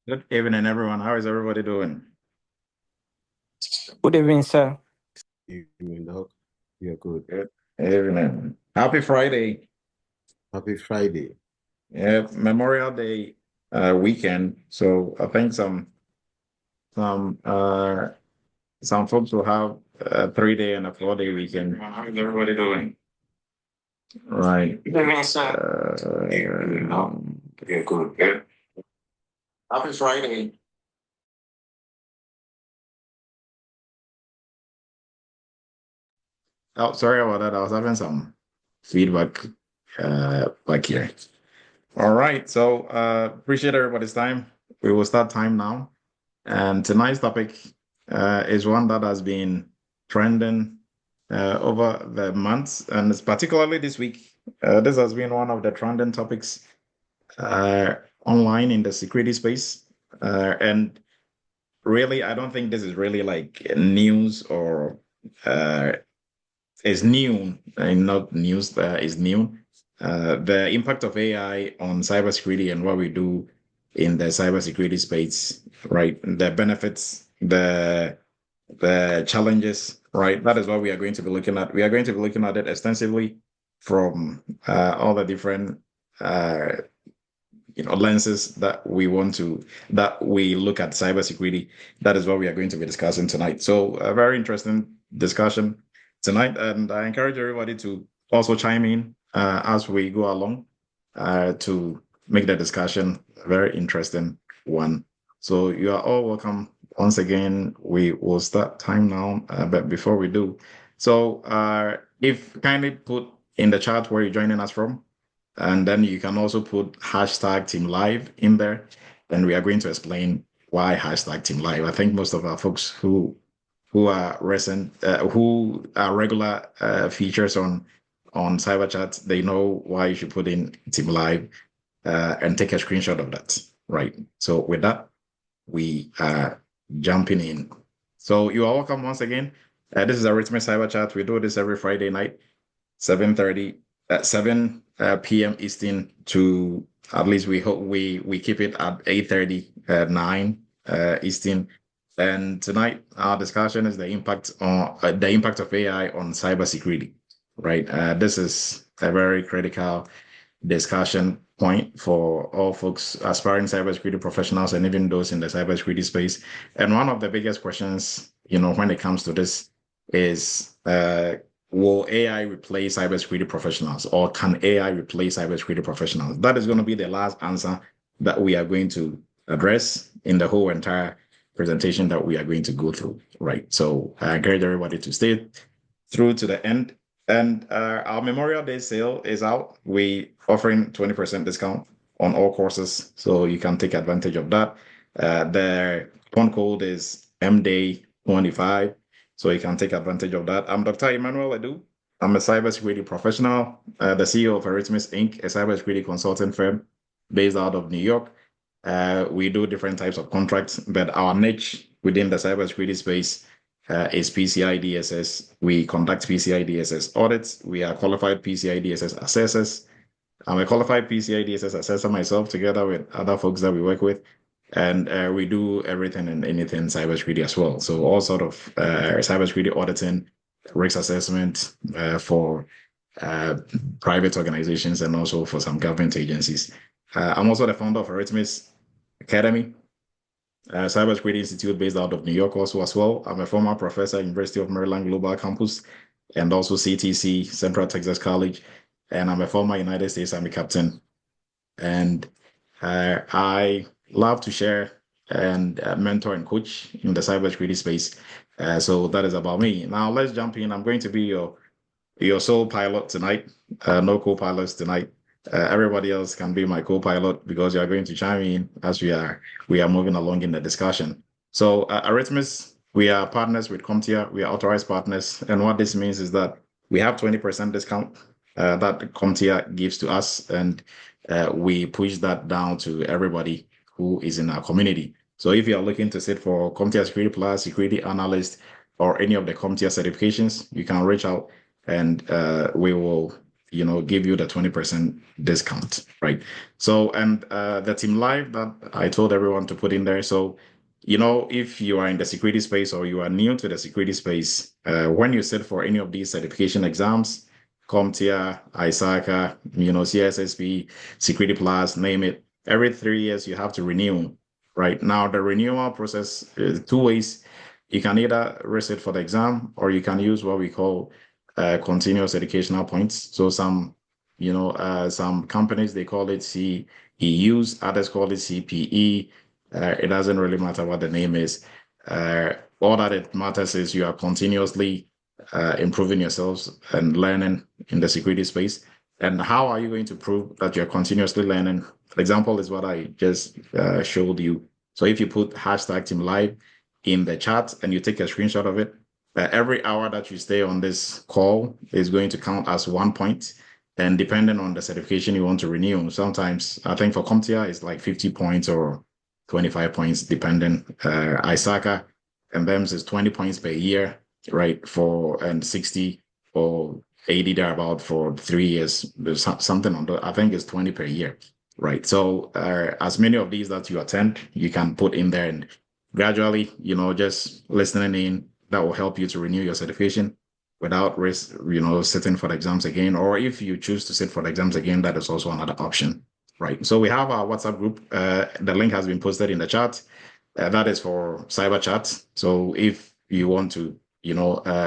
Good evening, everyone. How is everybody doing? Good evening, sir. Evening, Doc. We are good. Good evening. Happy Friday. Happy Friday. Yeah, Memorial Day weekend. So I think some uh some folks will have a 3 day and a 4 day weekend. How is everybody doing? Right. Good evening, sir. Yeah, good. Good. Happy Friday. Oh, sorry about that. I was having some feedback back here. All right. So appreciate everybody's time. We will start time now. And tonight's topic is one that has been trending over the months, and it's particularly this week. This has been one of the trending topics uh, online in the security space. And really, I don't think this is really like news or uh, is new, not news, is new. The impact of AI on cybersecurity and what we do in the cybersecurity space, right? The benefits, the challenges, right? That is what we are going to be looking at. We are going to be looking at it extensively from all the different uh, lenses that we look at cybersecurity. That is what we are going to be discussing tonight. So a very interesting discussion tonight, and I encourage everybody to also chime in as we go along to make the discussion a very interesting one. So you are all welcome. Once again, we will start time now, but before we do, so if kindly put in the chat where you're joining us from, and then you can also put hashtag Team Live in there. And we are going to explain why hashtag Team Live. I think most of our folks who are regular features on Cyber Chat, they know why you should put in Team Live and take a screenshot of that. Right. So with that, we are jumping in. So you are welcome once again. This is Eretmis Cyber Chat. We do this every Friday night, 7:30 at 7 p.m. Eastern to at least we hope we keep it at 8:30 9 Eastern. And tonight our discussion is the impact of AI on cybersecurity. Right. This is a very critical discussion point for all folks aspiring cybersecurity professionals and even those in the cybersecurity space. And one of the biggest questions, when it comes to this is will AI replace cybersecurity professionals, or can AI replace cybersecurity professionals? That is going to be the last answer that we are going to address in the whole entire presentation that we are going to go through, right? So I encourage everybody to stay through to the end. And our Memorial Day sale is out. We offering 20% discount on all courses, so you can take advantage of that. The coupon code is MDAY25, so you can take advantage of that. I'm Dr. Emmanuel Edu. I'm a cybersecurity professional, the CEO of Eretmis Inc., a cybersecurity consulting firm based out of New York. We do different types of contracts, but our niche within the cybersecurity space is PCI DSS. We conduct PCI DSS audits. We are qualified PCI DSS assessors. I'm a qualified PCI DSS assessor myself, together with other folks that we work with. And we do everything and anything cybersecurity as well. So all sort of cybersecurity auditing, risk assessment for uh, private organizations and also for some government agencies. I'm also the founder of Eretmis Academy, Cybersecurity Institute based out of New York also as well. I'm a former professor at University of Maryland Global Campus and also CTC, Central Texas College. And I'm a former United States Army captain. And I love to share and mentor and coach in the cybersecurity space. So that is about me. Now let's jump in. I'm going to be your sole pilot tonight. No co-pilots tonight. Everybody else can be my co-pilot because you are going to chime in as we are moving along in the discussion. So Eretmis, we are partners with CompTIA. We are authorized partners, and what this means is that we have 20% discount that CompTIA gives to us, and we push that down to everybody who is in our community. So if you are looking to sit for CompTIA Security Plus, Security Analyst, or any of the CompTIA certifications, you can reach out and we will, give you the 20% discount, right? So, and the team live that I told everyone to put in there. So, if you are in the security space or you are new to the security space, when you sit for any of these certification exams, CompTIA, ISACA, CSSP, Security Plus, name it, every 3 years you have to renew, right? Now, the renewal process is two ways. You can either resit for the exam or you can use what we call continuous educational points. So some companies, they call it CEUs, others call it CPE. It doesn't really matter what the name is. All that it matters is you are continuously improving yourselves and learning in the security space. And how are you going to prove that you're continuously learning? The example is what I just showed you. So if you put hashtag team live in the chat and you take a screenshot of it, every hour that you stay on this call is going to count as 1 point. And depending on the certification you want to renew, sometimes I think for CompTIA it's like 50 points or 25 points, depending. ISACA and BEMS is 20 points per year, right? And 60 or 80 thereabout for 3 years. There's something on I think it's 20 per year, right? So as many of these that you attend, you can put in there and gradually, just listening in, that will help you to renew your certification without risk, sitting for the exams again. Or if you choose to sit for the exams again, that is also another option, right? So we have our WhatsApp group. The link has been posted in the chat. That is for Cyber Chat. So if you want to,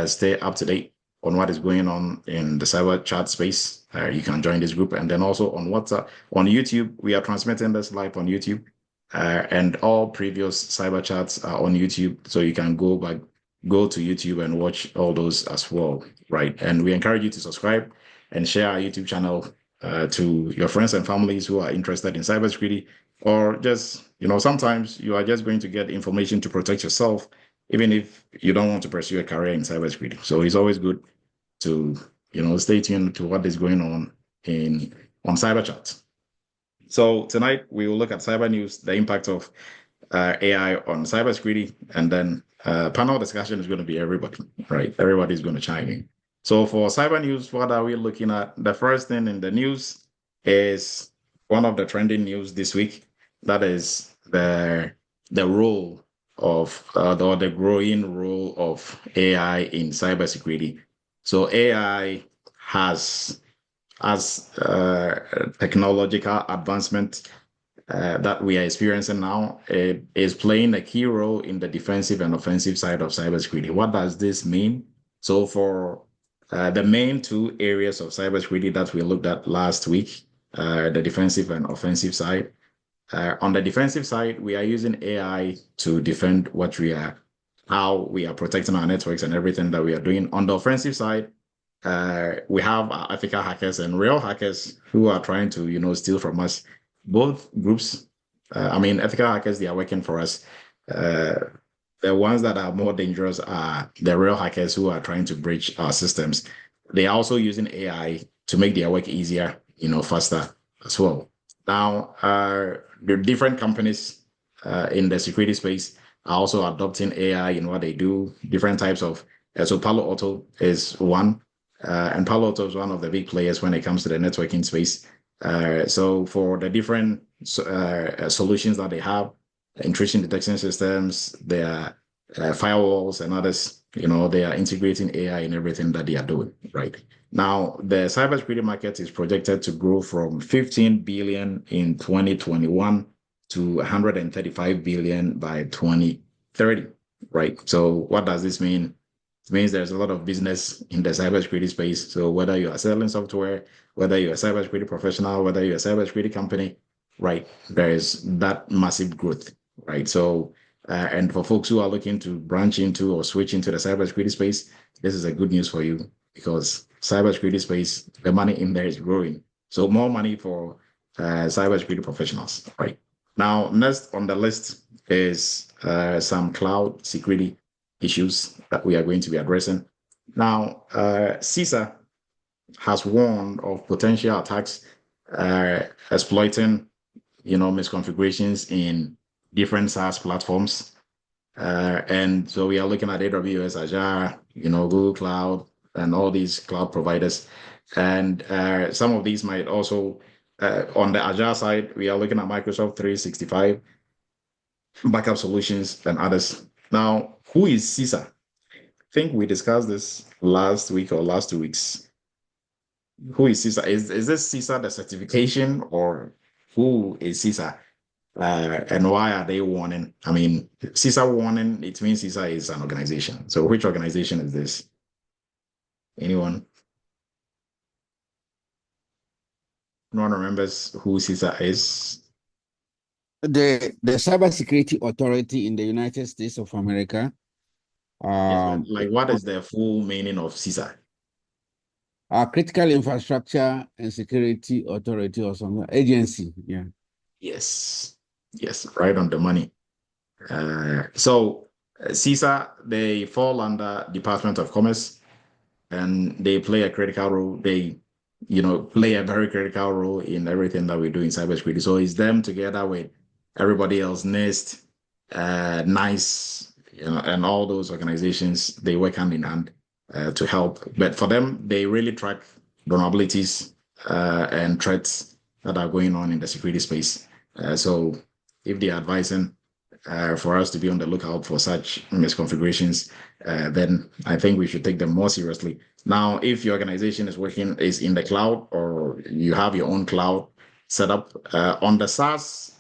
stay up to date on what is going on in the Cyber Chat space, you can join this group. And then also on WhatsApp, on YouTube, we are transmitting this live on YouTube. And all previous Cyber Chats are on YouTube. So you can go to YouTube and watch all those as well, right? And we encourage you to subscribe and share our YouTube channel to your friends and families who are interested in cybersecurity, or just, sometimes you are just going to get information to protect yourself, even if you don't want to pursue a career in cybersecurity. So it's always good to, stay tuned to what is going on on Cyber Chat. So tonight we will look at cyber news, the impact of AI on cybersecurity, and then panel discussion is going to be everybody, right? Everybody's going to chime in. So for cyber news, what are we looking at? The first thing in the news is one of the trending news this week. That is the role of or the growing role of AI in cybersecurity. So AI has as technological advancement that we are experiencing now, it is playing a key role in the defensive and offensive side of cybersecurity. What does this mean? So for the main two areas of cybersecurity that we looked at last week, the defensive and offensive side. On the defensive side, we are using AI to defend how we are protecting our networks and everything that we are doing. On the offensive side, we have ethical hackers and real hackers who are trying to, steal from us. Both groups, ethical hackers, they are working for us. The ones that are more dangerous are the real hackers who are trying to breach our systems. They are also using AI to make their work easier, faster as well. Now, the different companies in the security space are also adopting AI in what they do. Different types of, so Palo Alto is one. And Palo Alto is one of the big players when it comes to the networking space. So for the different solutions that they have, intrusion detection systems, their firewalls and others, they are integrating AI in everything that they are doing, right? Now, the cybersecurity market is projected to grow from 15 billion in 2021 to 135 billion by 2030, right? So what does this mean? It means there's a lot of business in the cybersecurity space. So whether you are selling software, whether you're a cybersecurity professional, whether you're a cybersecurity company, right, there is that massive growth, right? So, and for folks who are looking to branch into or switch into the cybersecurity space, this is a good news for you because cybersecurity space, the money in there is growing. So more money for cybersecurity professionals, right? Now, next on the list is some cloud security issues that we are going to be addressing. Now, CISA has warned of potential attacks exploiting, misconfigurations in different SaaS platforms. And so we are looking at AWS, Azure, Google Cloud, and all these cloud providers And some of these might also, on the Agile side, we are looking at Microsoft 365, backup solutions, and others. Now, who is CISA? I think we discussed this last week or last 2 weeks. Who is CISA? Is this CISA the certification, or who is CISA? And why are they warning? I mean, CISA warning, it means CISA is an organization. So which organization is this? Anyone? No one remembers who CISA is? The Cybersecurity Authority in the United States of America. Yes, but like what is the full meaning of CISA? Critical Infrastructure and Security Authority or some agency. Yeah. Yes. Yes, right on the money. So CISA, they fall under Department of Commerce, and they play a critical role. They, play a very critical role in everything that we do in cybersecurity. So it's them together with everybody else, NIST, NICE, and all those organizations. They work hand in hand to help. But for them, they really track vulnerabilities and threats that are going on in the security space. So if they are advising for us to be on the lookout for such misconfigurations, then I think we should take them more seriously. Now, if your organization is in the cloud, or you have your own cloud set up on the SaaS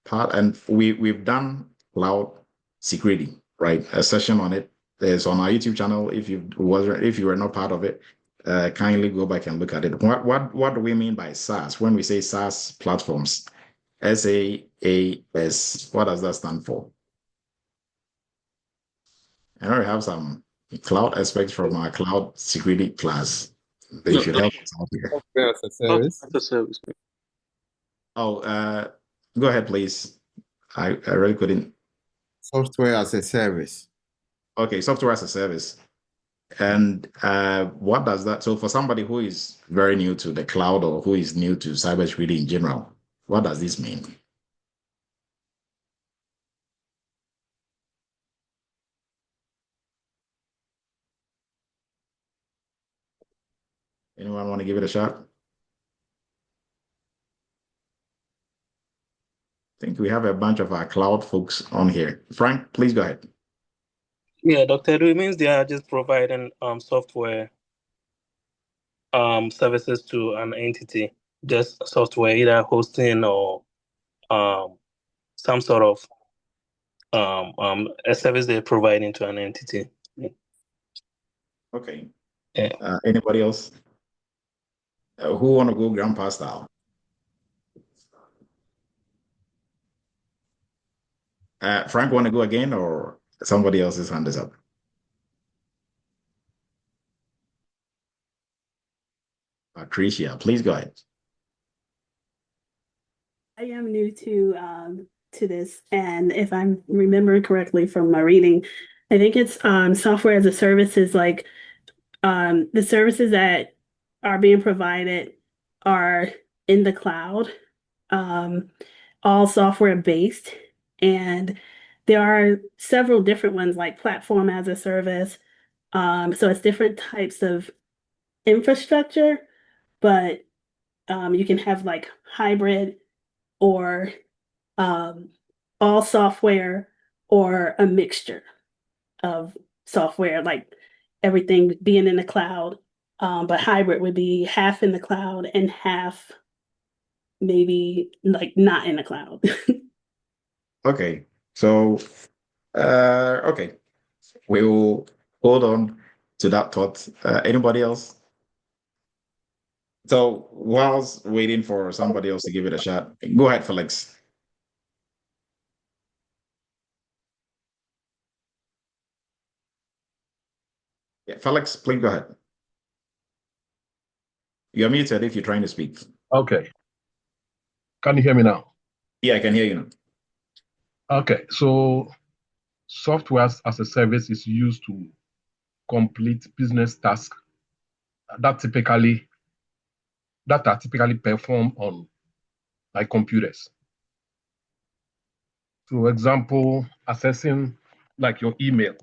part, and we've done cloud security, right? A session on it. There's on our YouTube channel. If you were not part of it, kindly go back and look at it. What do we mean by SaaS? When we say SaaS platforms, SaaS, what does that stand for? I know we have some cloud aspects from our cloud security class. They should help us out here. Software as a service. Software as a service. Oh, go ahead, please. I really couldn't. Software as a service. Okay, software as a service. And what does that? So for somebody who is very new to the cloud, or who is new to cybersecurity in general, what does this mean? Anyone want to give it a shot? I think we have a bunch of our cloud folks on here. Frank, please go ahead. Yeah, Dr. Edu, it means they are just providing software services to an entity, just software, either hosting or some sort of a service they're providing to an entity. Okay. Yeah. Anybody else? Who want to go grandpa style? Frank want to go again, or somebody else's hand is up? Patricia, please go ahead. I am new to this, and if I'm remembering correctly from my reading, I think it's software as a service is like the services that are being provided are in the cloud, all software based, and there are several different ones like platform as a service. So it's different types of infrastructure, but you can have like hybrid or all software or a mixture of software, like everything being in the cloud. But hybrid would be half in the cloud and half maybe like not in the cloud. Okay. So, okay. We will hold on to that thought. Anybody else? So, whilst waiting for somebody else to give it a shot, go ahead, Felix. Yeah, Felix, please go ahead. You're muted if you're trying to speak. Okay. Can you hear me now? Yeah, I can hear you now. Okay. So software as a service is used to complete business tasks that are typically performed on like computers. So example, accessing like your email.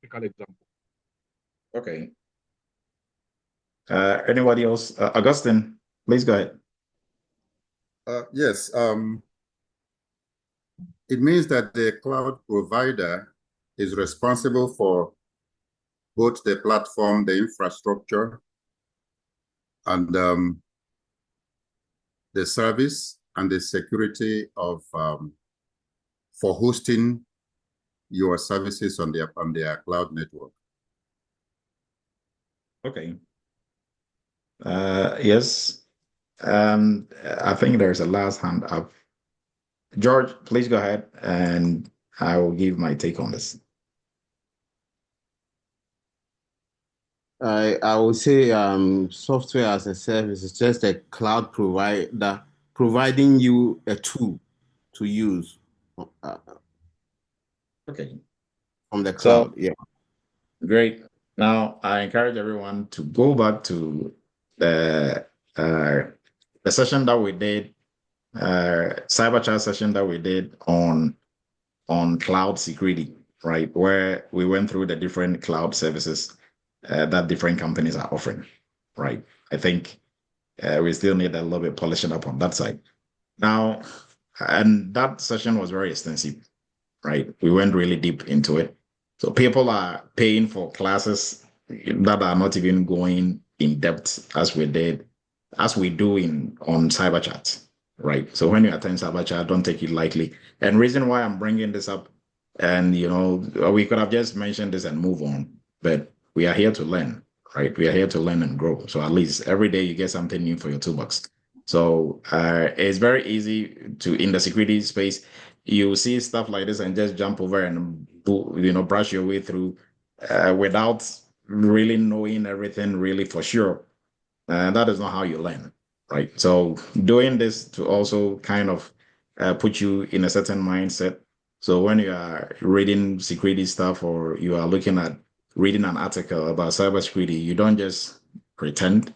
Typical example. Okay. Anybody else? Augustine, please go ahead. Yes. It means that the cloud provider is responsible for both the platform, the infrastructure, and the service and the security of for hosting your services on their cloud network. Okay. Yes. I think there's a last hand up. George, please go ahead, and I will give my take on this. I would say software as a service is just a cloud provider providing you a tool to use Okay. from the So cloud. Yeah. great. Now I encourage everyone to go back to the session that we did, cyber chat session that we did on cloud security, right? Where we went through the different cloud services that different companies are offering, right? I think we still need a little bit polishing up on that side. Now, and that session was very extensive, right? We went really deep into it. So people are paying for classes that are not even going in depth as we do on cyber chat, right? So when you attend cyber chat, don't take it lightly. And reason why I'm bringing this up, and we could have just mentioned this and move on, but we are here to learn, right? We are here to learn and grow. So at least every day you get something new for your toolbox. So it's very easy in the security space, you see stuff like this and just jump over and brush your way through without really knowing everything really for sure. That is not how you learn, right? So doing this to also kind of put you in a certain mindset. So when you are reading security stuff or you are looking at reading an article about cybersecurity, you don't just pretend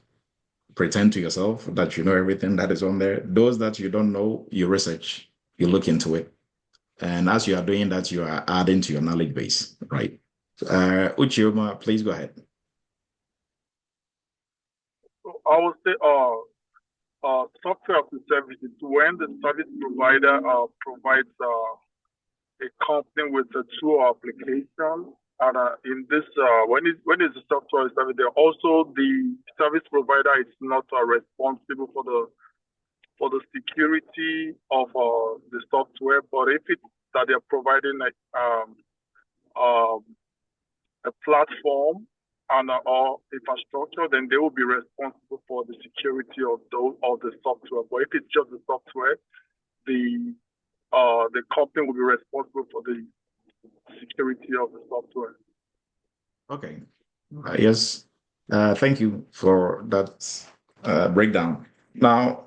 to yourself that you know everything that is on there. Those that you don't know, you research, you look into it. And as you are doing that, you are adding to your knowledge base, right? Uchioma, please go ahead. I would say software as a service is when the service provider provides a company with a tool application. And in this, when it's a software service, also the service provider is not responsible for the security of the software. But if it's that they're providing a platform and or infrastructure, then they will be responsible for the security of the software. But if it's just the software, the company will be responsible for the security of the software. Okay. Yes. Thank you for that breakdown. Now,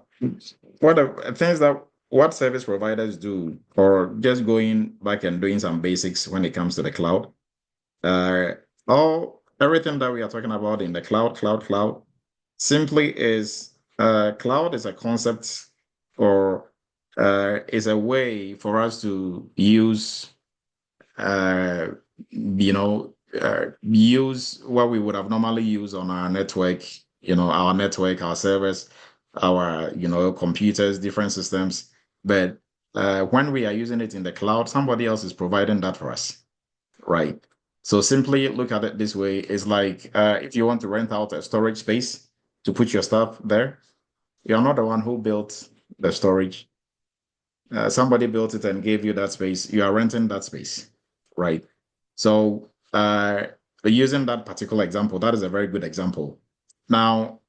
what service providers do, or just going back and doing some basics when it comes to the cloud, everything that we are talking about in the cloud, simply is cloud is a concept, or is a way for us to use use what we would have normally used on our network, our servers, our computers, different systems. But when we are using it in the cloud, somebody else is providing that for us, right? So simply look at it this way. It's like if you want to rent out a storage space to put your stuff there, you're not the one who built the storage. Somebody built it and gave you that space. You are renting that space, right? So using that particular example, that is a very good example. Now,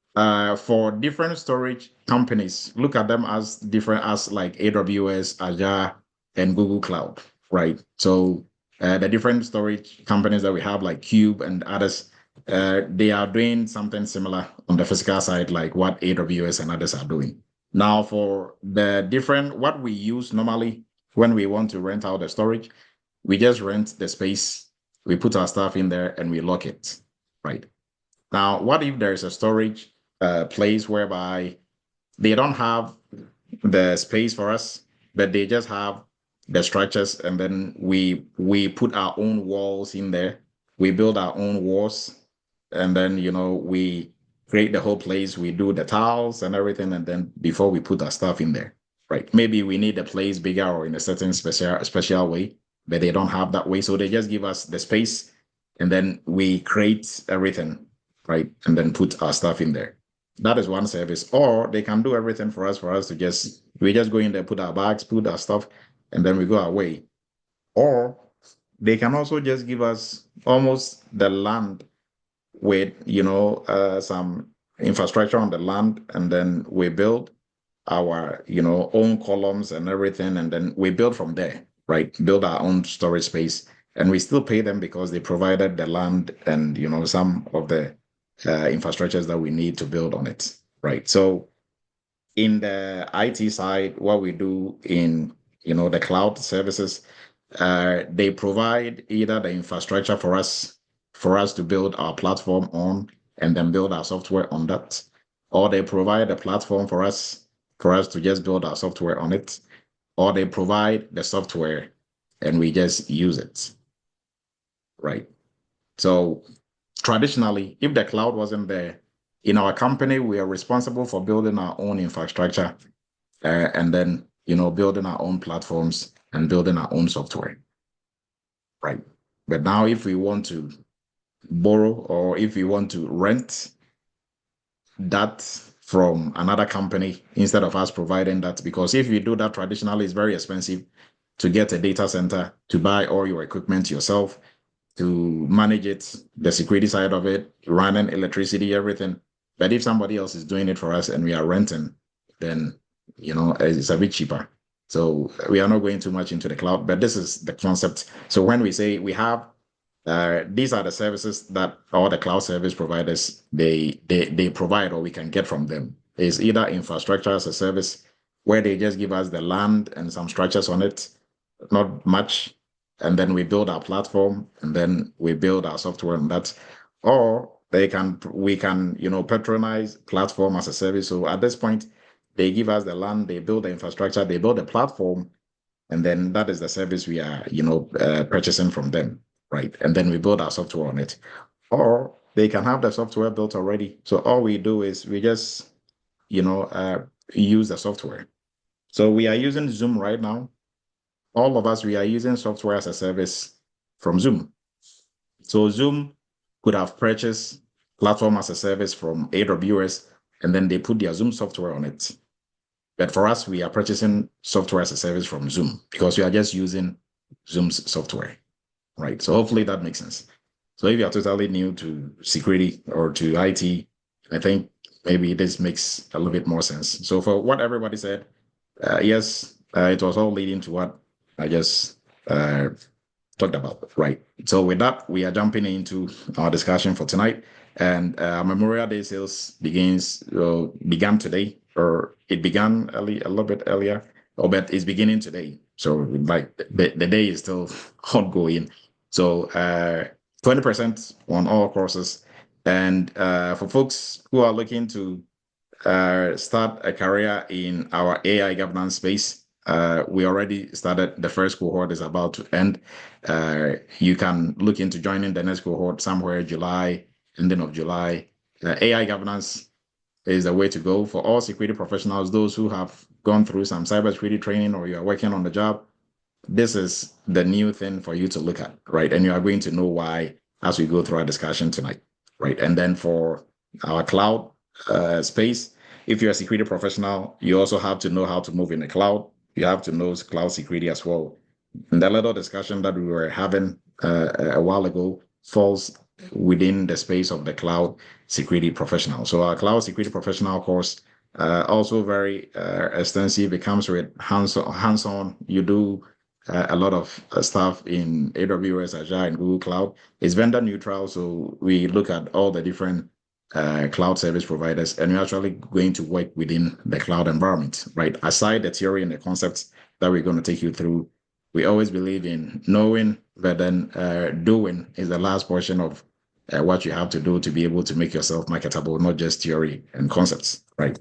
for different storage companies, look at them as different as like AWS, Azure, and Google Cloud, right? So the different storage companies that we have, like Cube and others, they are doing something similar on the physical side, like what AWS and others are doing. Now, for what we use normally when we want to rent out the storage, we just rent the space, we put our stuff in there, and we lock it, right? Now, what if there is a storage place whereby they don't have the space for us, but they just have the structures, and then we put our own walls in there. We build our own walls, and then we create the whole place. We do the tiles and everything, and then before we put our stuff in there, right? Maybe we need the place bigger or in a certain special way, but they don't have that way, so they just give us the space, and then we create everything, right? And then put our stuff in there. That is one service. Or they can do everything for us to just go in there, put our bags, put our stuff, and then we go our way. Or they can also just give us almost the land with, some infrastructure on the land, and then we build our, own columns and everything, and then we build from there, right? Build our own storage space, and we still pay them because they provided the land and, some of the infrastructures that we need to build on it, right? So in the IT side, what we do in, the cloud services, they provide either the infrastructure for us to build our platform on and then build our software on that, or they provide a platform for us to just build our software on it, or they provide the software and we just use it, right? So traditionally, if the cloud wasn't there, in our company, we are responsible for building our own infrastructure, and then, building our own platforms and building our own software, right? But now if we want to borrow or if we want to rent that from another company instead of us providing that, because if you do that traditionally, it's very expensive to get a data center, to buy all your equipment yourself, to manage it, the security side of it, running electricity, everything. But if somebody else is doing it for us and we are renting, then, it's a bit cheaper. So we are not going too much into the cloud, but this is the concept. So when we say we have, these are the services that all the cloud service providers, they provide or we can get from them. It's either infrastructure as a service where they just give us the land and some structures on it, not much, and then we build our platform and then we build our software on that. Or we can, patronize platform as a service. So at this point, they give us the land, they build the infrastructure, they build the platform, and then that is the service we are, purchasing from them, right? And then we build our software on it. Or they can have the software built already. So all we do is we just, use the software. So we are using Zoom right now. All of us, we are using software as a service from Zoom. So Zoom could have purchased platform as a service from AWS, and then they put their Zoom software on it. But for us, we are purchasing software as a service from Zoom because we are just using Zoom's software, right? So hopefully that makes sense. So if you are totally new to security or to IT, I think maybe this makes a little bit more sense. So for what everybody said, yes, it was all leading to what I just talked about, right? So with that, we are jumping into our discussion for tonight. And Memorial Day sales began today, or it began a little bit earlier, but it's beginning today. So like the day is still ongoing. So 20% on all courses. And for folks who are looking to start a career in our AI governance space, we already started. The first cohort is about to end. You can look into joining the next cohort somewhere ending of July. AI governance is the way to go for all security professionals, those who have gone through some cybersecurity training or you are working on the job. This is the new thing for you to look at, right? And you are going to know why as we go through our discussion tonight, right? And then for our cloud space, if you're a security professional, you also have to know how to move in the cloud. You have to know cloud security as well. And the little discussion that we were having a while ago falls within the space of the cloud security professional. So our cloud security professional course, also very extensive. It comes with hands-on. You do a lot of stuff in AWS, Azure, and Google Cloud. It's vendor neutral, so we look at all the different cloud service providers, and you're actually going to work within the cloud environment, right? Aside the theory and the concepts that we're going to take you through, we always believe in knowing, but then doing is the last portion of what you have to do to be able to make yourself marketable, not just theory and concepts, right?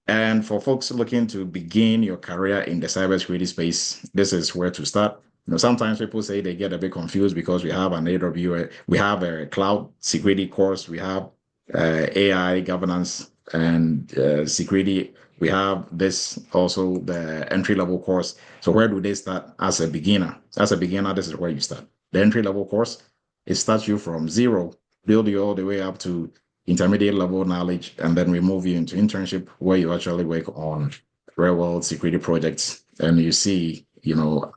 And for folks looking to begin your career in the cybersecurity space, this is where to start. Sometimes people say they get a bit confused because we have an AWS, we have a cloud security course, we have AI governance and security. We have this also the entry-level course. So where do they start as a beginner? As a beginner, this is where you start. The entry-level course, it starts you from zero, build you all the way up to intermediate level knowledge, and then we move you into internship where you actually work on real-world security projects, and you see,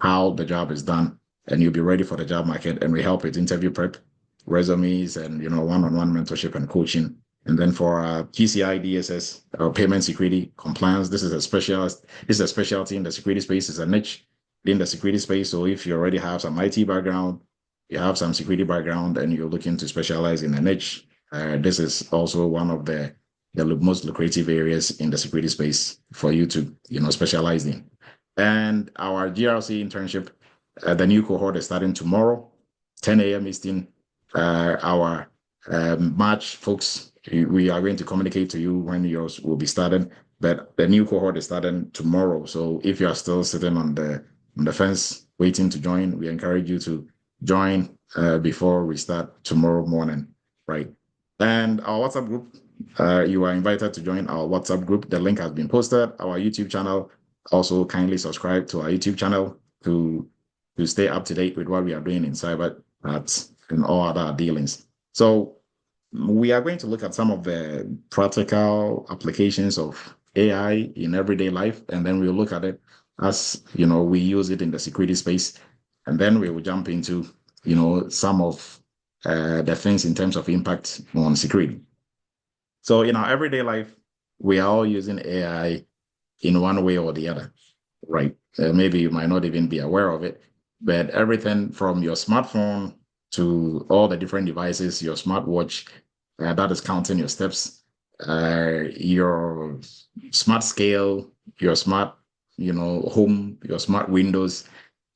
how the job is done, and you'll be ready for the job market. And we help with interview prep, resumes, and one-on-one mentorship and coaching. And then for PCI DSS, payment security compliance, this is a specialty in the security space. It's a niche in the security space. So if you already have some IT background, you have some security background, and you're looking to specialize in a niche, this is also one of the most lucrative areas in the security space for you to specialize in. And our GRC internship, the new cohort is starting tomorrow, 10 a.m. Eastern. Our March folks, we are going to communicate to you when yours will be starting, but the new cohort is starting tomorrow. So if you are still sitting on the fence waiting to join, we encourage you to join before we start tomorrow morning, right? And our WhatsApp group, you are invited to join our WhatsApp group. The link has been posted. Our YouTube channel, also kindly subscribe to our YouTube channel to stay up to date with what we are doing in cyber and all other dealings. So we are going to look at some of the practical applications of AI in everyday life, and then we'll look at it as we use it in the security space, and then we will jump into some of the things in terms of impact on security. So in our everyday life, we are all using AI in one way or the other, right? Maybe you might not even be aware of it, but everything from your smartphone to all the different devices, your smartwatch, that is counting your steps, your smart scale, your smart, home, your smart windows,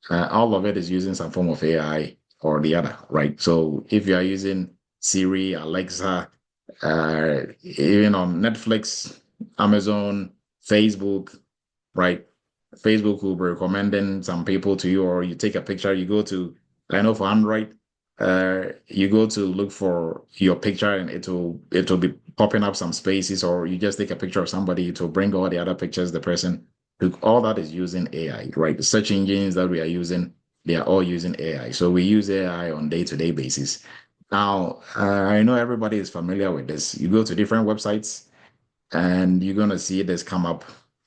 all of it is using some form of AI or the other, right? So if you are using Siri, Alexa, even on Netflix, Amazon, Facebook, right? Facebook will be recommending some people to you, or you take a picture, you go to, I know for Android, you go to look for your picture and it will be popping up some spaces, or you just take a picture of somebody, it will bring all the other pictures the person took. All that is using AI, right? The search engines that we are using, they are all using AI. So we use AI on day-to-day basis. Now, I know everybody is familiar with this. You go to different websites and you're going to see this come up.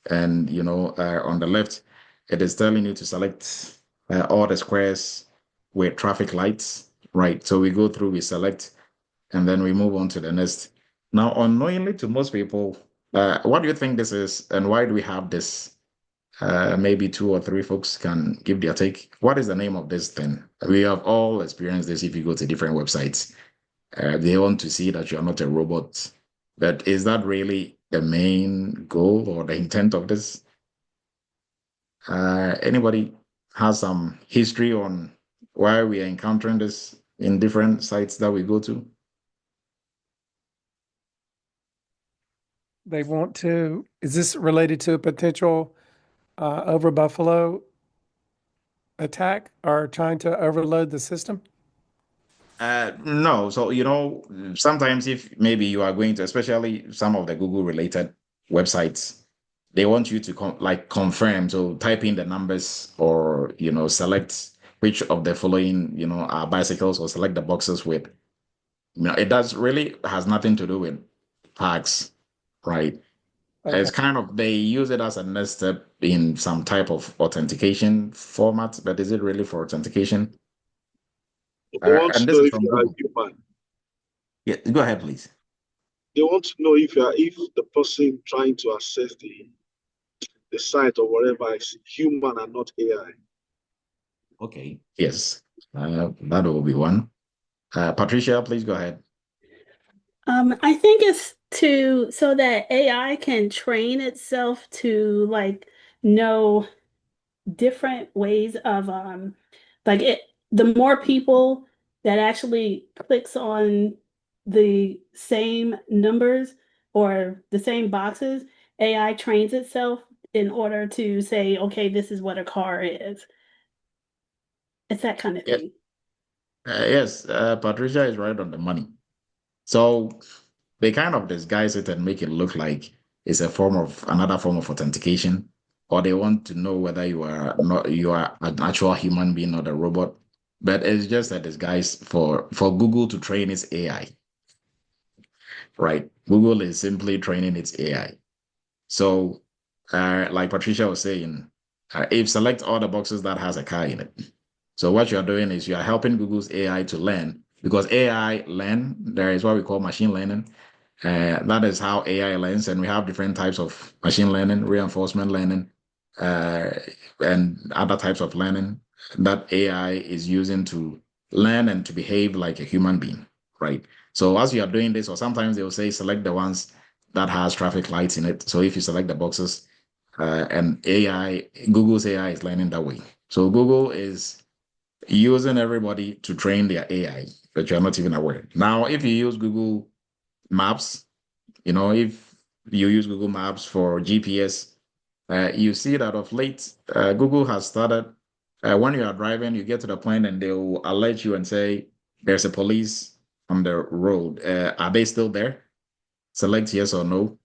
And, on the left, it is telling you to select all the squares with traffic lights, right? So we go through, we select, and then we move on to the next. Now, unknowingly to most people, what do you think this is, and why do we have this? Maybe two or three folks can give their take. What is the name of this thing? We have all experienced this if you go to different websites. They want to see that you're not a robot. But is that really the main goal or the intent of this? Anybody has some history on why we are encountering this in different sites that we go to? They want to, is this related to a potential over Buffalo attack or trying to overload the system? No. So, sometimes if maybe you are going to, especially some of the Google related websites, they want you to confirm. So type in the numbers or, select which of the following, are bicycles, or select the boxes with, it does really has nothing to do with tags, right? Okay. It's kind of, they use it as a next step in some type of authentication format, but is it really for authentication? They want to And this know is if from you are Google. human. Yeah, go ahead, please. They want to know if the person trying to access the site or whatever is human and not AI. Okay. Yes, that will be one. Patricia, please go ahead. I think it's so that AI can train itself to know different ways of the more people that actually clicks on the same numbers or the same boxes, AI trains itself in order to say, okay, this is what a car is. It's that kind of thing. Yes, Patricia is right on the money. So they kind of disguise it and make it look like it's another form of authentication, or they want to know whether you are an actual human being or a robot. But it's just a disguise for Google to train its AI, right? Google is simply training its AI. So, like Patricia was saying, if select all the boxes that has a car in it. So what you're doing is you're helping Google's AI to learn, because AI learn. There is what we call machine learning. That is how AI learns, and we have different types of machine learning, reinforcement learning, uh, and other types of learning that AI is using to learn and to behave like a human being, right? So as you are doing this, or sometimes they will say select the ones that has traffic lights in it. So if you select the boxes, and Google's AI is learning that way. So Google is using everybody to train their AI, but you're not even aware. Now, if you use Google Maps, if you use Google Maps for GPS, you see that of late, Google has started, when you are driving, you get to the point and they will alert you and say, there's a police on the road. Are they still there? Select yes or no.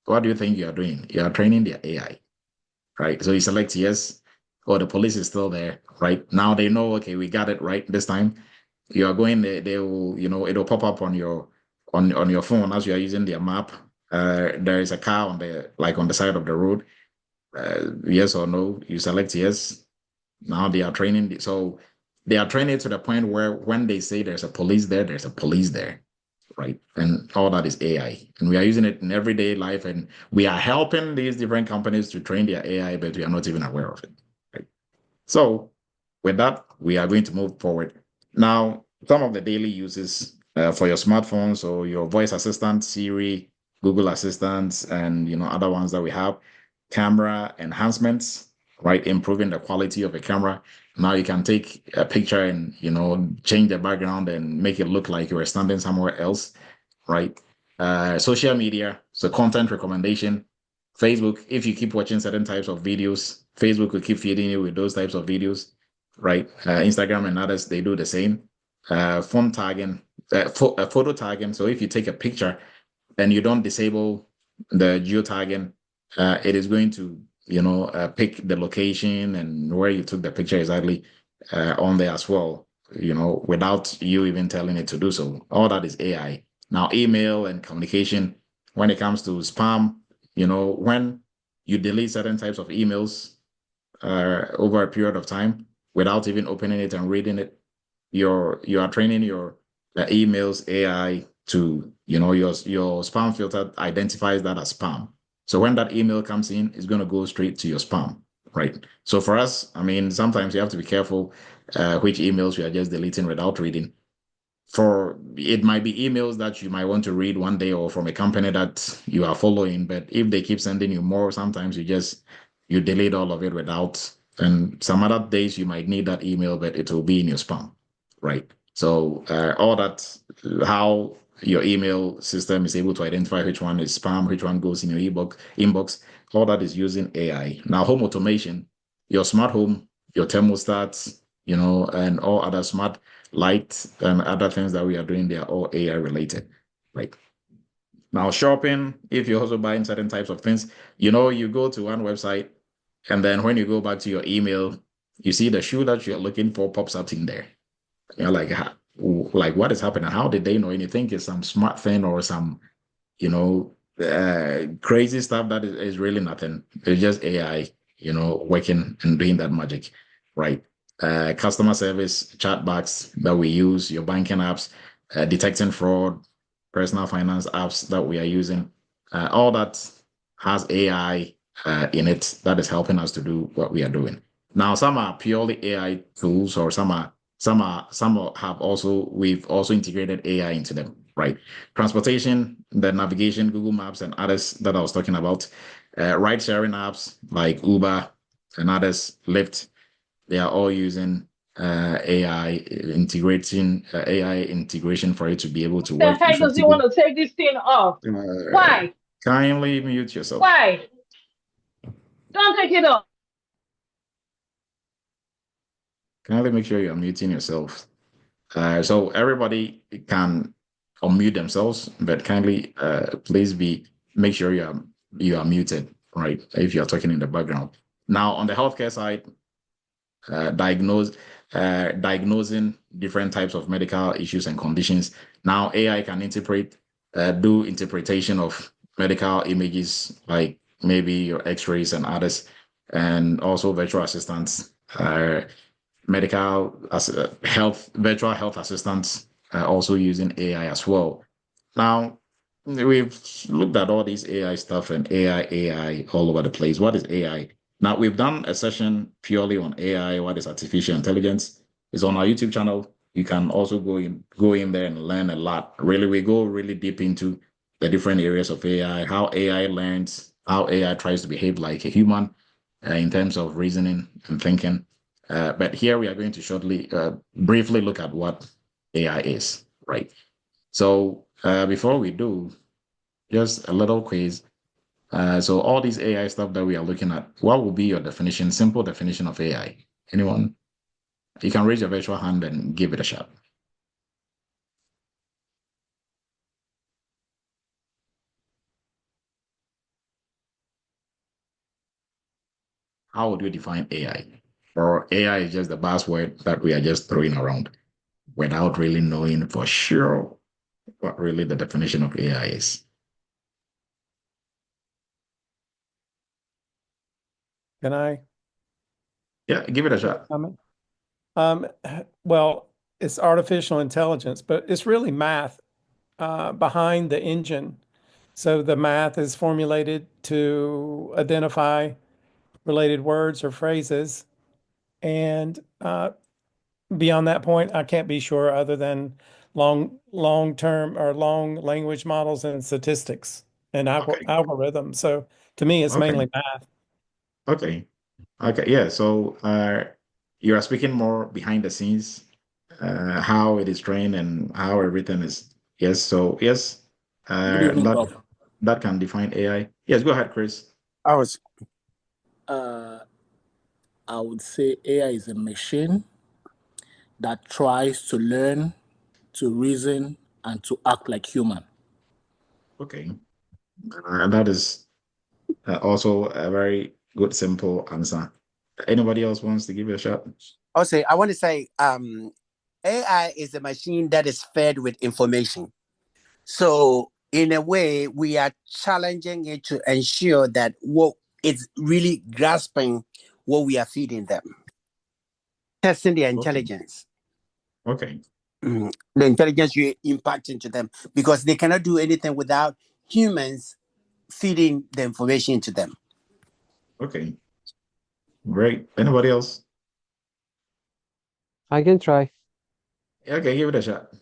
What do you think you are doing? You are training their AI, right? So you select yes, or the police is still there, right? Now they know, okay, we got it right this time. You are going, they will, it'll pop up on your phone as you are using their map. There is a car on the side of the road. Yes or no, you select yes. Now they are training. So they are training to the point where when they say there's a police there, there's a police there, right? And all that is AI. And we are using it in everyday life, and we are helping these different companies to train their AI, but we are not even aware of it, right? So with that, we are going to move forward. Now, some of the daily uses for your smartphones or your voice assistant, Siri, Google Assistant, and other ones that we have, camera enhancements, right? Improving the quality of a camera. Now you can take a picture and change the background and make it look like you were standing somewhere else, right? Social media, so content recommendation. Facebook, if you keep watching certain types of videos, Facebook will keep feeding you with those types of videos, right? Instagram and others, they do the same. Phone tagging, photo tagging. So if you take a picture and you don't disable the geotagging, it is going to, pick the location and where you took the picture exactly on there as well, without you even telling it to do so. All that is AI. Now, email and communication, when it comes to spam, when you delete certain types of emails over a period of time without even opening it and reading it, you are training your emails AI to, your spam filter identifies that as spam. So when that email comes in, it's going to go straight to your spam, right? So for us, I mean, sometimes you have to be careful which emails you are just deleting without reading. It might be emails that you might want to read one day or from a company that you are following, but if they keep sending you more, sometimes you delete all of it without, and some other days you might need that email, but it will be in your spam, right? So all that, how your email system is able to identify which one is spam, which one goes in your inbox, all that is using AI. Now, home automation, your smart home, your thermostats, and all other smart lights and other things that we are doing, they are all AI related. Right. Now, shopping, if you're also buying certain types of things, you go to one website and then when you go back to your email, you see the shoe that you're looking for pops up in there. You're like what is happening? How did they know? And you think it's some smart thing or some, crazy stuff that is really nothing. It's just AI, working and doing that magic, right? Customer service chatbots that we use, your banking apps, detecting fraud, personal finance apps that we are using, all that has AI in it that is helping us to do what we are doing. Now, some are purely AI tools, or we've also integrated AI into them, right? Transportation, the navigation, Google Maps, and others that I was talking about, ride sharing apps like Uber and others, Lyft, they are all using AI integration for it to be able to work. The heck does he want to take this thing off? Why? Kindly mute yourself. Why? Don't take it off. Kindly make sure you're muting yourself. So everybody can unmute themselves, but kindly please make sure you are muted, right? If you are talking in the background. Now, on the healthcare side, diagnosing different types of medical issues and conditions. Now, AI can do interpretation of medical images, like maybe your X-rays and others, and also virtual assistants, virtual health assistants, also using AI as well. Now, we've looked at all these AI stuff and AI all over the place. What is AI? Now, we've done a session purely on AI, what is artificial intelligence. It's on our YouTube channel. You can also go in there and learn a lot. Really, we go really deep into the different areas of AI, how AI learns, how AI tries to behave like a human in terms of reasoning and thinking. But here we are going to briefly look at what AI is, right? So before we do, just a little quiz. So all these AI stuff that we are looking at, what would be your definition, simple definition of AI? Anyone? You can raise your virtual hand and give it a shot. How would you define AI? Or AI is just the buzzword that we are just throwing around without really knowing for sure what really the definition of AI is. Can I? Yeah, give it a shot. Well, it's artificial intelligence, but it's really math behind the engine. So the math is formulated to identify related words or phrases. And beyond that point, I can't be sure other than long-term or long language models and statistics and algorithms. So to me, it's mainly math. Okay. Yeah. So you are speaking more behind the scenes, how it is trained and how everything is. Yes. So yes, Good evening, Bob. that can define AI. Yes. Go ahead, Chris. I would say AI is a machine that tries to learn, to reason, and to act like human. Okay. And that is also a very good, simple answer. Anybody else wants to give it a shot? Also, I want to say AI is a machine that is fed with information. So in a way, we are challenging it to ensure that what it's really grasping what we are feeding them, testing their intelligence. Okay. The intelligence you impact into them, because they cannot do anything without humans feeding the information to them. Okay. Great. Anybody else? I can try. Okay, give it a shot.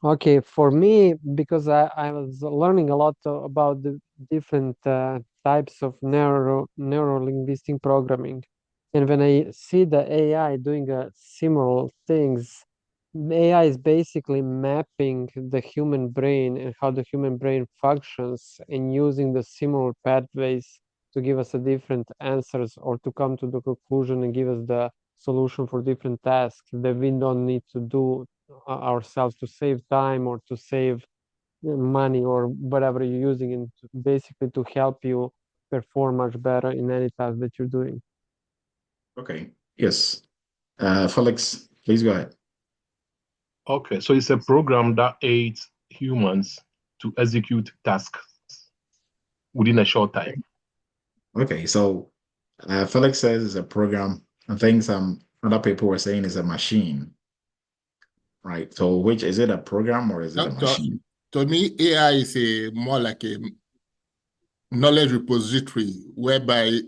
Okay, for me, because I was learning a lot about the different types of neuro-linguistic programming. And when I see the AI doing similar things, AI is basically mapping the human brain and how the human brain functions and using the similar pathways to give us a different answers or to come to the conclusion and give us the solution for different tasks that we don't need to do ourselves to save time or to save money or whatever you're using, and basically to help you perform much better in any task that you're doing. Okay. Yes. Felix, please go ahead. Okay, so it's a program that aids humans to execute tasks within a short time. Okay, so Felix says it's a program. I think some other people were saying it's a machine, right? So which is it, a program or is it a machine? To me, AI is more like a knowledge repository whereby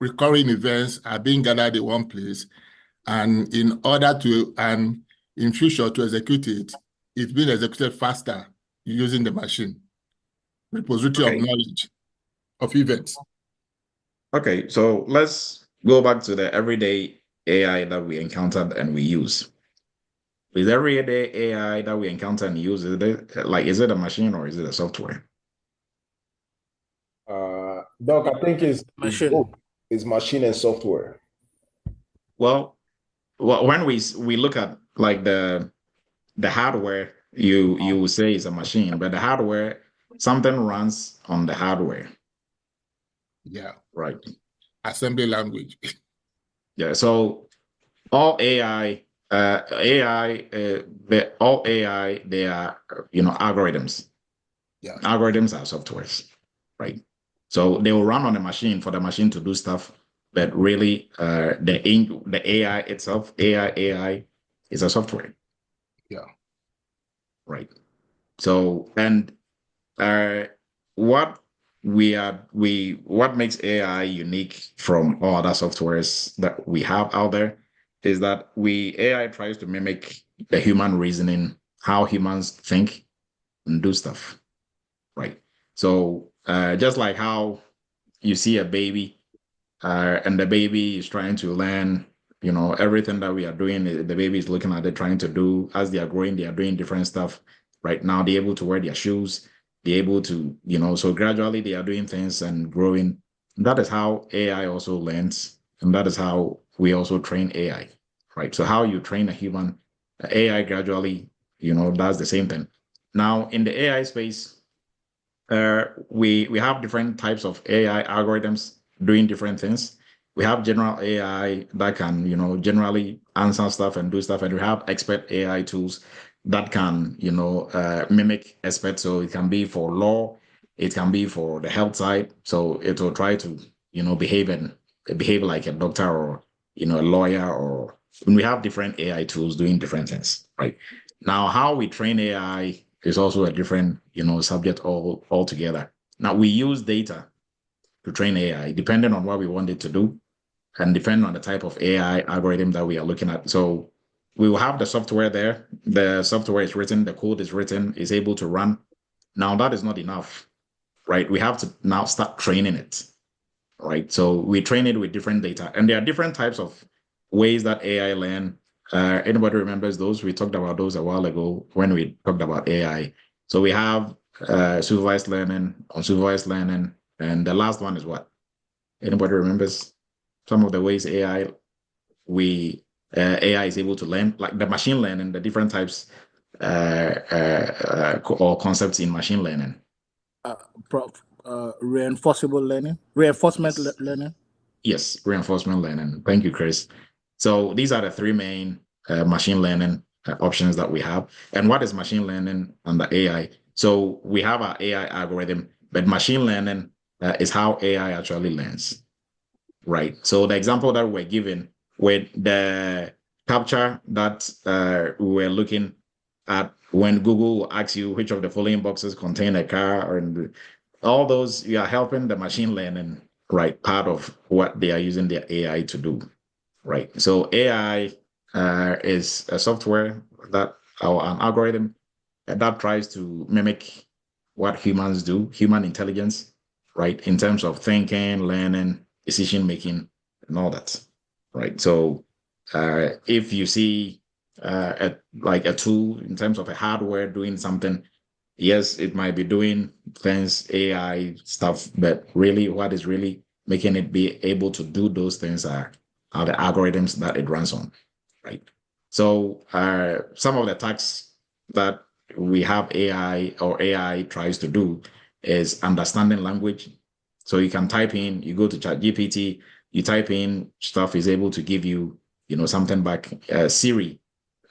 recurring events are being gathered in one place, and in future to execute it, it's being executed faster using the machine. Repository of knowledge of events. Okay, so let's go back to the everyday AI that we encountered and we use. Is everyday AI that we encounter and use, is it a machine or is it a software? Doc, I think it's machine. both. It's machine and software. Well, when we look at like the hardware you will say it's a machine, but the hardware, something runs on the hardware. Yeah. Right. Assembly language. Yeah. So all AI, all AI, they are algorithms. Yeah. Algorithms are softwares, right? So they will run on a machine for the machine to do stuff, but really, the AI itself, AI is a software. Yeah. Right. So, and what what makes AI unique from all other softwares that we have out there is that AI tries to mimic the human reasoning, how humans think and do stuff. Right. So, just like how you see a baby, and the baby is trying to learn, everything that we are doing, the baby is looking at it, trying to do, as they are growing, they are doing different stuff. Right now, they're able to wear their shoes, they're able to, so gradually they are doing things and growing. That is how AI also learns, and that is how we also train AI, right? So how you train a human, AI gradually, does the same thing. Now, in the AI space, we have different types of AI algorithms doing different things. We have general AI that can, generally answer stuff and do stuff, and we have expert AI tools that can, mimic experts. So it can be for law, it can be for the health side. So it will try to, behave like a doctor or, a lawyer, or when we have different AI tools doing different things, right? Now, how we train AI is also a different, subject altogether. Now, we use data to train AI, depending on what we want it to do, and depending on the type of AI algorithm that we are looking at. So we will have the software there. The software is written, the code is written, is able to run. Now, that is not enough, right? We have to now start training it, right? So we train it with different data, and there are different types of ways that AI learn. Anybody remembers those? We talked about those a while ago when we talked about AI. So we have supervised learning, unsupervised learning, and the last one is what? Anybody remembers some of the ways AI is able to learn, like the machine learning, the different types or concepts in machine learning? Reinforcement learning. Yes, reinforcement learning. Thank you, Chris. So these are the three main machine learning options that we have. And what is machine learning under AI? So we have our AI algorithm, but machine learning is how AI actually learns, right? So the example that we're given with the capture that we were looking at when Google will ask you which of the following boxes contain a car, and all those, you are helping the machine learning, right, part of what they are using their AI to do, right? So AI is a software that, or an algorithm that tries to mimic what humans do, human intelligence, right, in terms of thinking, learning, decision making, and all that, right? So if you see like a tool in terms of a hardware doing something, yes, it might be doing things, AI stuff, but really what is really making it be able to do those things are the algorithms that it runs on, right? So some of the tasks that we have AI or AI tries to do is understanding language. So you can type in, you go to ChatGPT, you type in stuff, is able to give you, something back. Siri,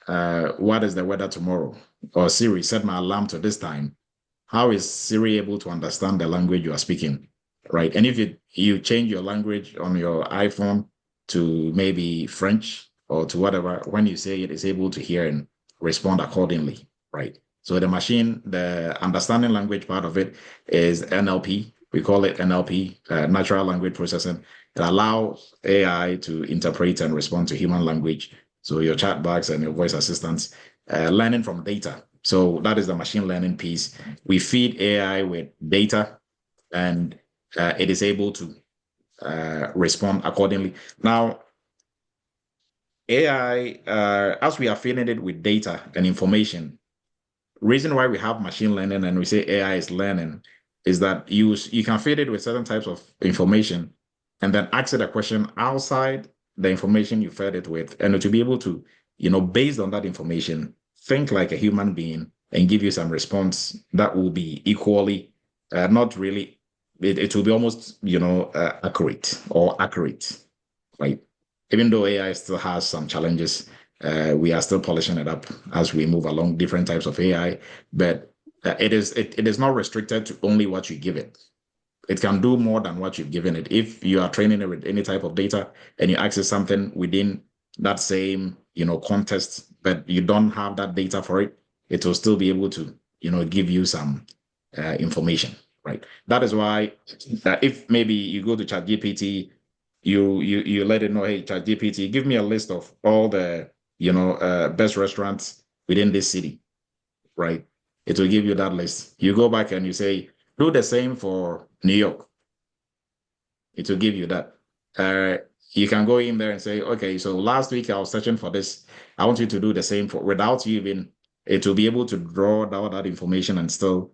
what is the weather tomorrow? Or Siri, set my alarm to this time. How is Siri able to understand the language you are speaking, right? And if you change your language on your iPhone to maybe French or to whatever, when you say it, it's able to hear and respond accordingly, right? So the machine, the understanding language part of it is NLP. We call it NLP, natural language processing. It allows AI to interpret and respond to human language. So your chatbots and your voice assistants, learning from data. So that is the machine learning piece. We feed AI with data, and it is able to respond accordingly. Now, AI, as we are feeding it with data and information, reason why we have machine learning and we say AI is learning is that you can feed it with certain types of information and then ask it a question outside the information you fed it with, and to be able to, based on that information, think like a human being and give you some response that will be equally, not really, it will be almost, accurate or accurate, right? Even though AI still has some challenges, we are still polishing it up as we move along different types of AI, but it is not restricted to only what you give it. It can do more than what you've given it. If you are training it with any type of data and you access something within that same, context, but you don't have that data for it, it will still be able to, give you some information, right? That is why if maybe you go to ChatGPT, you let it know, hey, ChatGPT, give me a list of all the, best restaurants within this city, right? It will give you that list. You go back and you say, do the same for New York. It will give you that. You can go in there and say, okay, so last week I was searching for this. I want you to do the same for, without you even, it will be able to draw down that information and still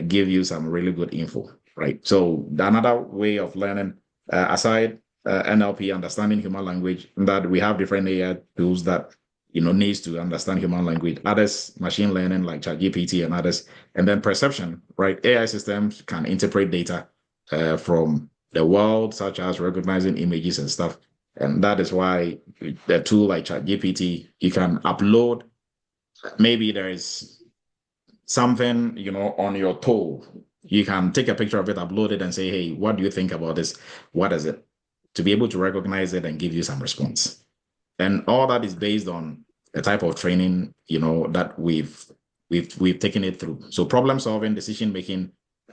give you some really good info, right? So another way of learning, aside NLP, understanding human language, that we have different AI tools that needs to understand human language. Others, machine learning like ChatGPT and others, and then perception, right? AI systems can interpret data from the world, such as recognizing images and stuff. And that is why the tool like ChatGPT, you can upload. Maybe there is something, on your toe. You can take a picture of it, upload it, and say, hey, what do you think about this? What is it? To be able to recognize it and give you some response. And all that is based on the type of training, that we've taken it through. So problem solving, decision making,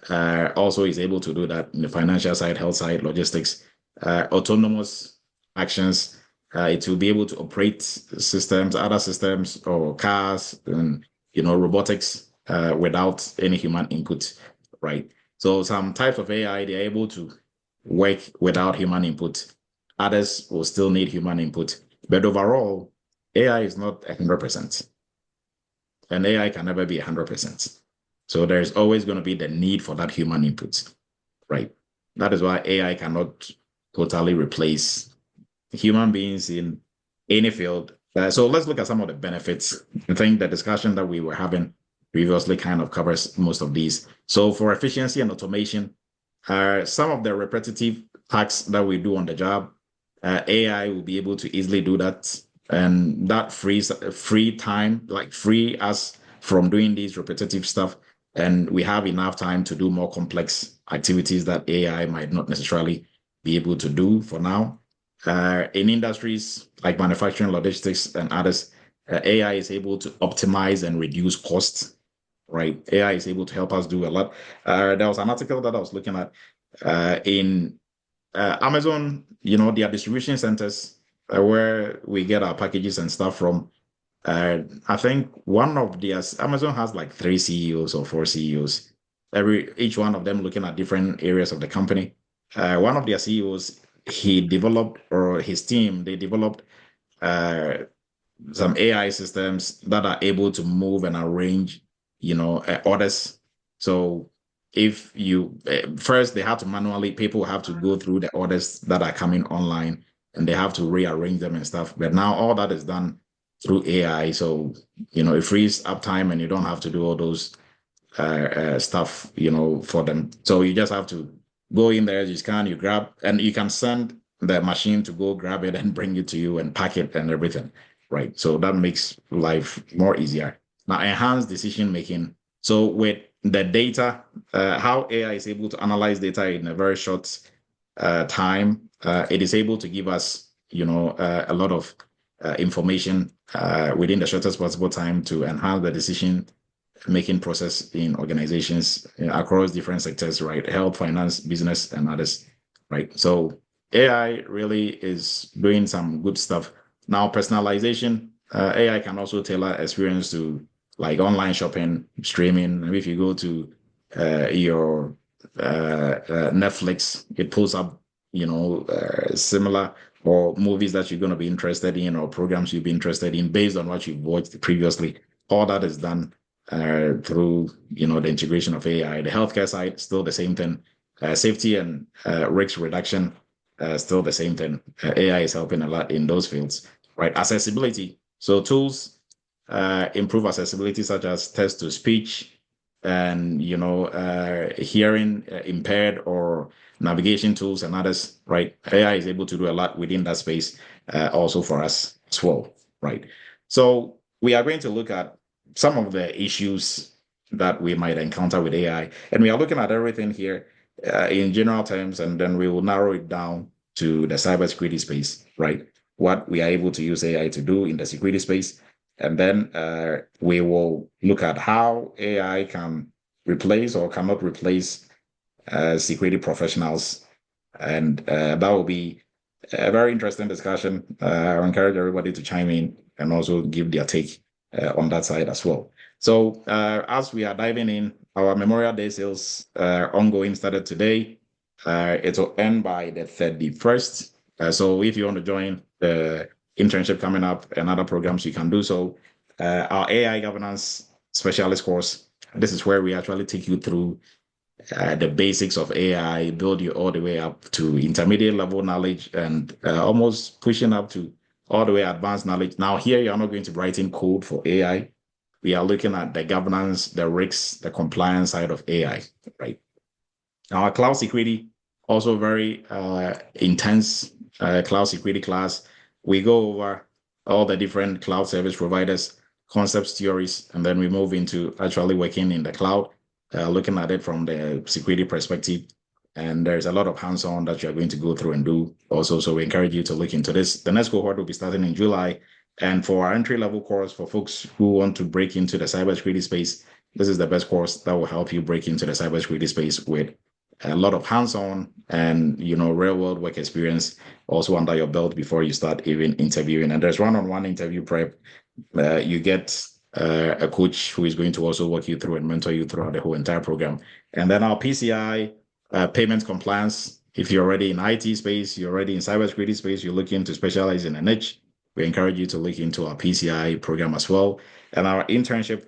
also is able to do that in the financial side, health side, logistics, autonomous actions. It will be able to operate systems, other systems, or cars, and robotics without any human input, right? So some types of AI, they're able to work without human input. Others will still need human input. But overall, AI is not 100%. And AI can never be 100%. So there's always going to be the need for that human input, right? That is why AI cannot totally replace human beings in any field. So let's look at some of the benefits. I think the discussion that we were having previously kind of covers most of these. So for efficiency and automation, some of the repetitive tasks that we do on the job, AI will be able to easily do that. And that frees free time, like free us from doing these repetitive stuff. And we have enough time to do more complex activities that AI might not necessarily be able to do for now. In industries like manufacturing, logistics, and others, AI is able to optimize and reduce costs, right? AI is able to help us do a lot. There was an article that I was looking at in Amazon, their distribution centers where we get our packages and stuff from. I think Amazon has like 3 CEOs or 4 CEOs, each one of them looking at different areas of the company. One of their CEOs, his team, they developed some AI systems that are able to move and arrange, orders. So if you first they have to people have to go through the orders that are coming online and they have to rearrange them and stuff. But now all that is done through AI. So, it frees up time and you don't have to do all those stuff, for them. So you just have to go in there, you scan, you grab, and you can send the machine to go grab it and bring it to you and pack it and everything, right? So that makes life more easier. Now, enhanced decision making. So with the data, how AI is able to analyze data in a very short time, it is able to give us, a lot of information within the shortest possible time to enhance the decision making process in organizations across different sectors, right? Health, finance, business, and others, right? So AI really is doing some good stuff. Now, personalization, AI can also tailor experience to like online shopping, streaming. If you go to your Netflix, it pulls up, similar or movies that you're going to be interested in or programs you'll be interested in based on what you've watched previously. All that is done through, the integration of AI. The healthcare side, still the same thing. Safety and risk reduction, still the same thing. AI is helping a lot in those fields, right? Accessibility. So tools improve accessibility, such as text to speech and hearing impaired or navigation tools and others, right? AI is able to do a lot within that space also for us as well, right? So we are going to look at some of the issues that we might encounter with AI, and we are looking at everything here in general terms, and then we will narrow it down to the cybersecurity space, right? What we are able to use AI to do in the security space. And then we will look at how AI can replace or cannot replace security professionals. And that will be a very interesting discussion. I encourage everybody to chime in and also give their take on that side as well. So as we are diving in, our Memorial Day sales ongoing started today. It will end by the 31st. So if you want to join the internship coming up and other programs, you can do so. Our AI governance specialist course, this is where we actually take you through the basics of AI, build you all the way up to intermediate level knowledge and almost pushing up to all the way advanced knowledge. Now here, you're not going to write in code for AI. We are looking at the governance, the risks, the compliance side of AI, right? Our cloud security, also very intense cloud security class. We go over all the different cloud service providers, concepts, theories, and then we move into actually working in the cloud, looking at it from the security perspective. And there's a lot of hands-on that you're going to go through and do also. So we encourage you to look into this. The next cohort will be starting in July. And for our entry-level course, for folks who want to break into the cybersecurity space, this is the best course that will help you break into the cybersecurity space with a lot of hands-on and real-world work experience also under your belt before you start even interviewing. And there's one-on-one interview prep. You get a coach who is going to also walk you through and mentor you throughout the whole entire program. And then our PCI payment compliance. If you're already in IT space, you're already in cybersecurity space, you're looking to specialize in a niche, we encourage you to look into our PCI program as well. And our internship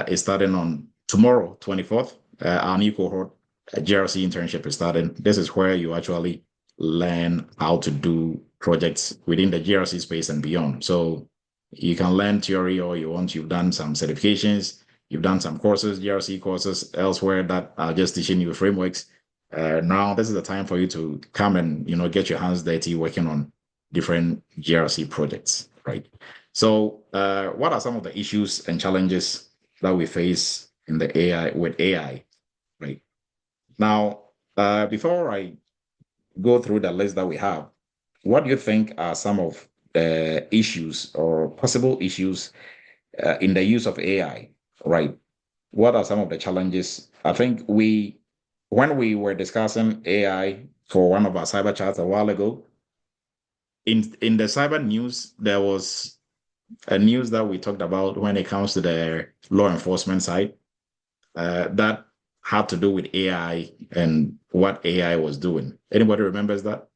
is starting on tomorrow, 24th. Our new cohort, GRC internship is starting. This is where you actually learn how to do projects within the GRC space and beyond. So you can learn theory all you want. You've done some certifications, you've done some courses, GRC courses elsewhere that are just teaching you frameworks. Now this is the time for you to come and get your hands dirty working on different GRC projects, right? So what are some of the issues and challenges that we face in the AI, right? Now, before I go through the list that we have, what do you think are some of the issues or possible issues in the use of AI, right? What are some of the challenges? I think when we were discussing AI for one of our cyber chats a while ago, in the cyber news, there was a news that we talked about when it comes to the law enforcement side that had to do with AI and what AI was doing. Anybody remembers that?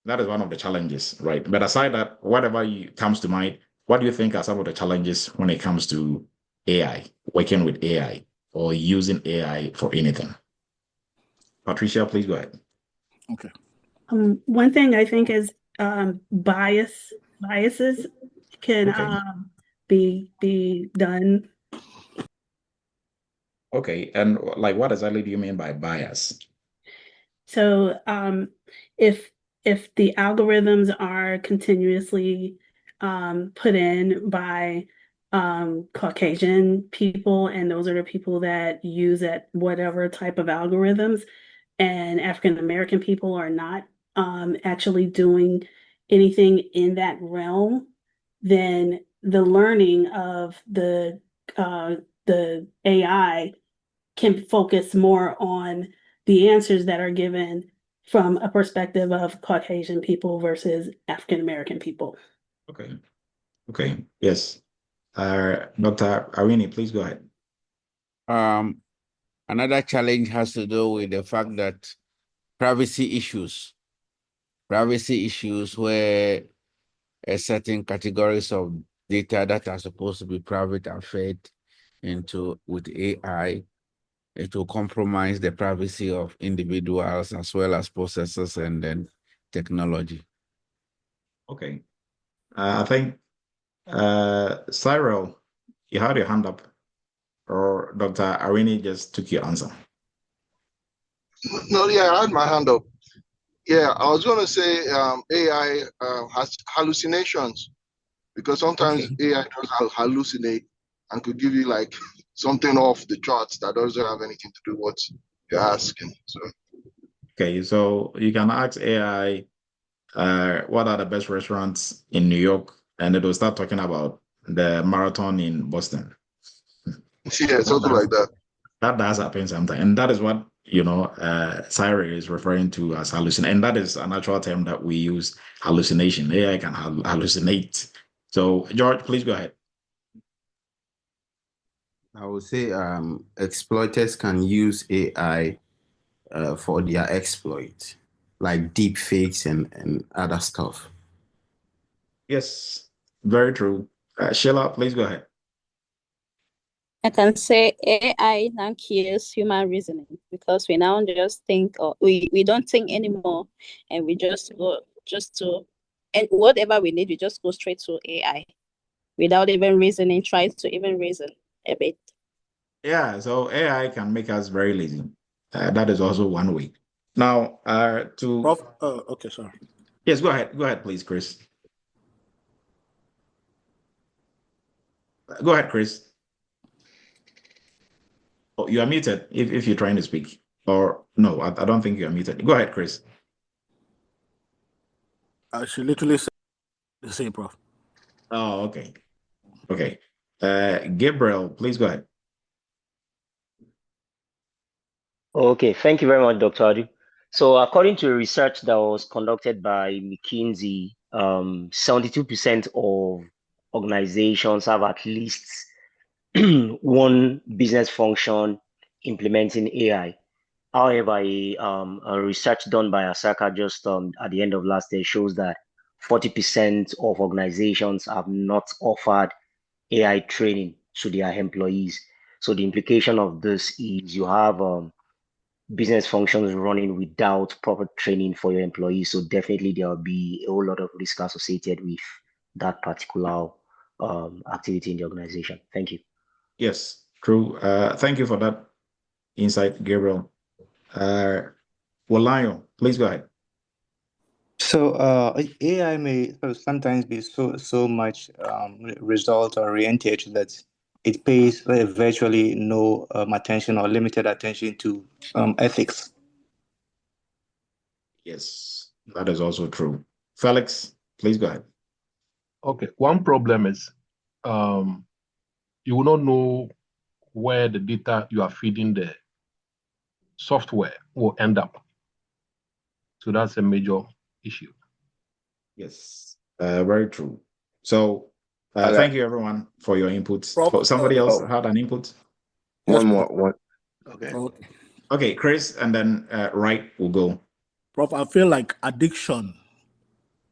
That is one of the challenges, right? But aside that, whatever comes to mind, what do you think are some of the challenges when it comes to AI, working with AI or using AI for anything? Patricia, please go ahead. Okay. One thing I think is biases can be done. Okay, and like what exactly do you mean by bias? So if the algorithms are continuously put in by Caucasian people, and those are the people that use it, whatever type of algorithms, and African American people are not actually doing anything in that realm, then the learning of the AI can focus more on the answers that are given from a perspective of Caucasian people versus African American people. Okay. Yes. Dr. Awini, please go ahead. Another challenge has to do with the fact that privacy issues where certain categories of data that are supposed to be private are fed into with AI. It will compromise the privacy of individuals as well as processes and then technology. Okay. I think Cyril, you had your hand up, or Dr. Arini just took your answer. No, yeah, I had my hand up. Yeah, I was going to say AI has hallucinations because sometimes AI does hallucinate and could give you like something off the charts that doesn't have anything to do with what you're asking. So Okay, so you can ask AI, what are the best restaurants in New York, and it will start talking about the marathon in Boston. yeah, something like that. That does happen sometimes, and that is what Siri is referring to as hallucination, and that is an actual term that we use. Hallucination. AI can hallucinate. So, George, please go ahead. I would say exploiters can use AI for their exploit, like deep fakes and other stuff. Yes, very true. Sheila, please go ahead. I can say AI now kills human reasoning because we now just think, or we don't think anymore, and we just go and whatever we need, we just go straight to AI without even reasoning, try to even reason a bit. Yeah, so AI can make us very lazy. That is also one way. Now, Prof, okay, sorry. Yes, go ahead, please, Chris. Go ahead, Chris. Oh, you are muted if you're trying to speak. Or no, I don't think you are muted. Go ahead, Chris. She literally said the same, Prof. Oh, okay. Okay. Gabriel, please go ahead. Okay, thank you very much, Dr. Adu. So according to research that was conducted by McKinsey, 72% of organizations have at least one business function implementing AI. However, a research done by Asaka just at the end of last year shows that 40% of organizations have not offered AI training to their employees. So the implication of this is you have business functions running without proper training for your employees. So definitely there will be a whole lot of risk associated with that particular activity in the organization. Thank you. Yes, true. Thank you for that insight, Gabriel. Walayo, please go ahead. So AI may sometimes be so much result oriented that it pays virtually no attention or limited attention to ethics. Yes, that is also true. Felix, please go ahead. Okay, one problem is you will not know where the data you are feeding the software will end up. So that's a major issue. Yes, very true. So thank you everyone for your inputs. Prof, Somebody else had an input? One more. Okay. Okay, Chris, and then Wright will go. Prof, I feel like addiction,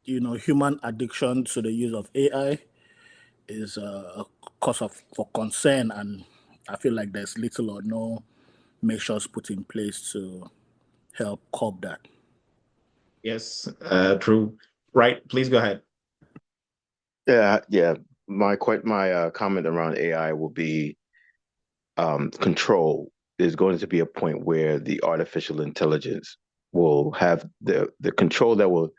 human addiction to the use of AI is a cause for concern, and I feel like there's little or no measures put in place to help curb that. Yes, true. Right, please go ahead. Yeah. My comment around AI will be control. There's going to be a point where the artificial intelligence will have the control that will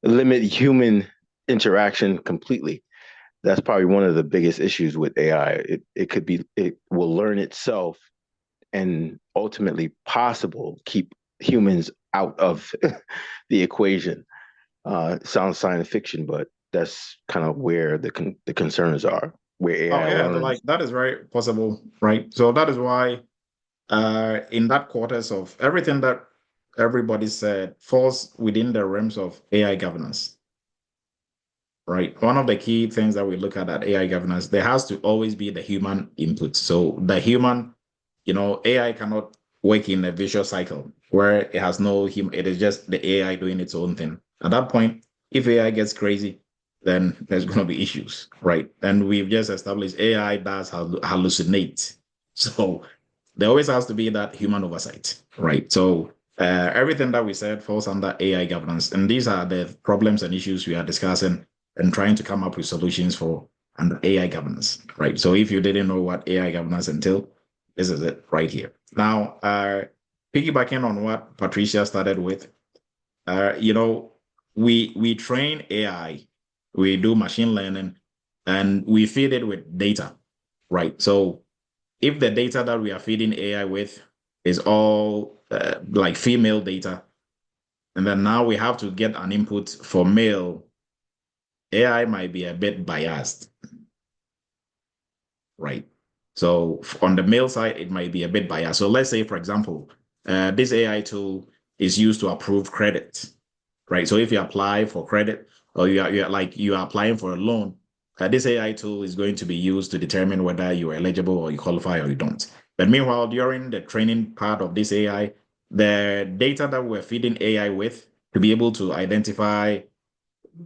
limit human interaction completely. That's probably one of the biggest issues with AI. It will learn itself and ultimately keep humans out of the equation. Sounds science fiction, but that's kind of where the concerns are, where AI learns. Like that is very possible, right? So that is why in that quarters of everything that everybody said falls within the realms of AI governance. Right. One of the key things that we look at AI governance, there has to always be the human input. So the human, AI cannot work in a vicious cycle where it has no human, it is just the AI doing its own thing. At that point, if AI gets crazy, then there's going to be issues, right? And we've just established AI does hallucinate. So there always has to be that human oversight, right? So everything that we said falls under AI governance. And these are the problems and issues we are discussing and trying to come up with solutions for under AI governance, right? So if you didn't know what AI governance entails, this is it right here. Now, piggybacking on what Patricia started with, we train AI, we do machine learning, and we feed it with data, right? So if the data that we are feeding AI with is all like female data, and then now we have to get an input for male, AI might be a bit biased, right? So on the male side, it might be a bit biased. So let's say, for example, this AI tool is used to approve credit, right? So if you apply for credit or you are applying for a loan, this AI tool is going to be used to determine whether you are eligible or you qualify or you don't. But meanwhile, during the training part of this AI, the data that we're feeding AI with to be able to identify,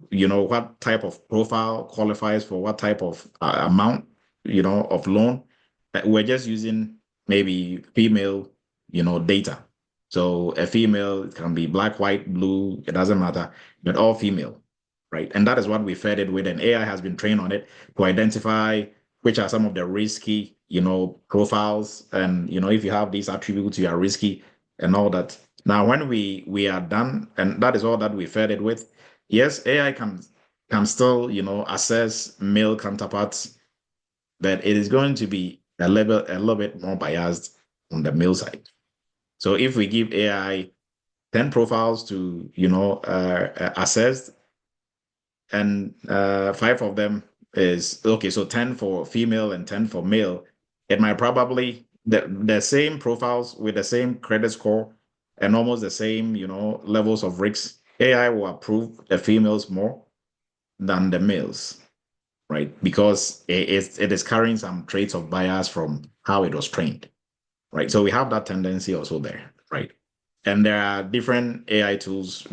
what type of profile qualifies for what type of amount, of loan, we're just using maybe female, data. So a female, it can be black, white, blue, it doesn't matter, but all female, right? And that is what we fed it with, and AI has been trained on it to identify which are some of the risky, profiles. And, if you have these attributes, you are risky and all that. Now, when we are done, and that is all that we fed it with, yes, AI can still, assess male counterparts, but it is going to be a little bit more biased on the male side. So if we give AI 10 profiles to, assess, and 5 of them is okay, so 10 for female and 10 for male, it might probably the same profiles with the same credit score and almost the same, levels of risks. AI will approve the females more than the males, right? Because it is carrying some traits of bias from how it was trained, right? So we have that tendency also there, right? And there are different AI tools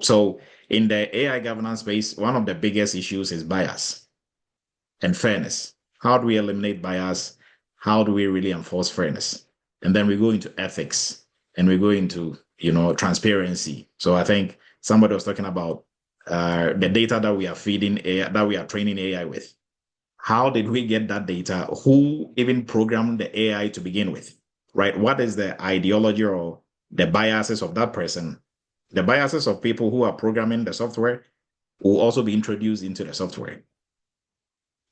so in the AI governance space, one of the biggest issues is bias and fairness. How do we eliminate bias? How do we really enforce fairness? And then we go into ethics and we go into, transparency. So I think somebody was talking about the data that we are feeding AI, that we are training AI with. How did we get that data? Who even programmed the AI to begin with, right? What is the ideology or the biases of that person? The biases of people who are programming the software will also be introduced into the software,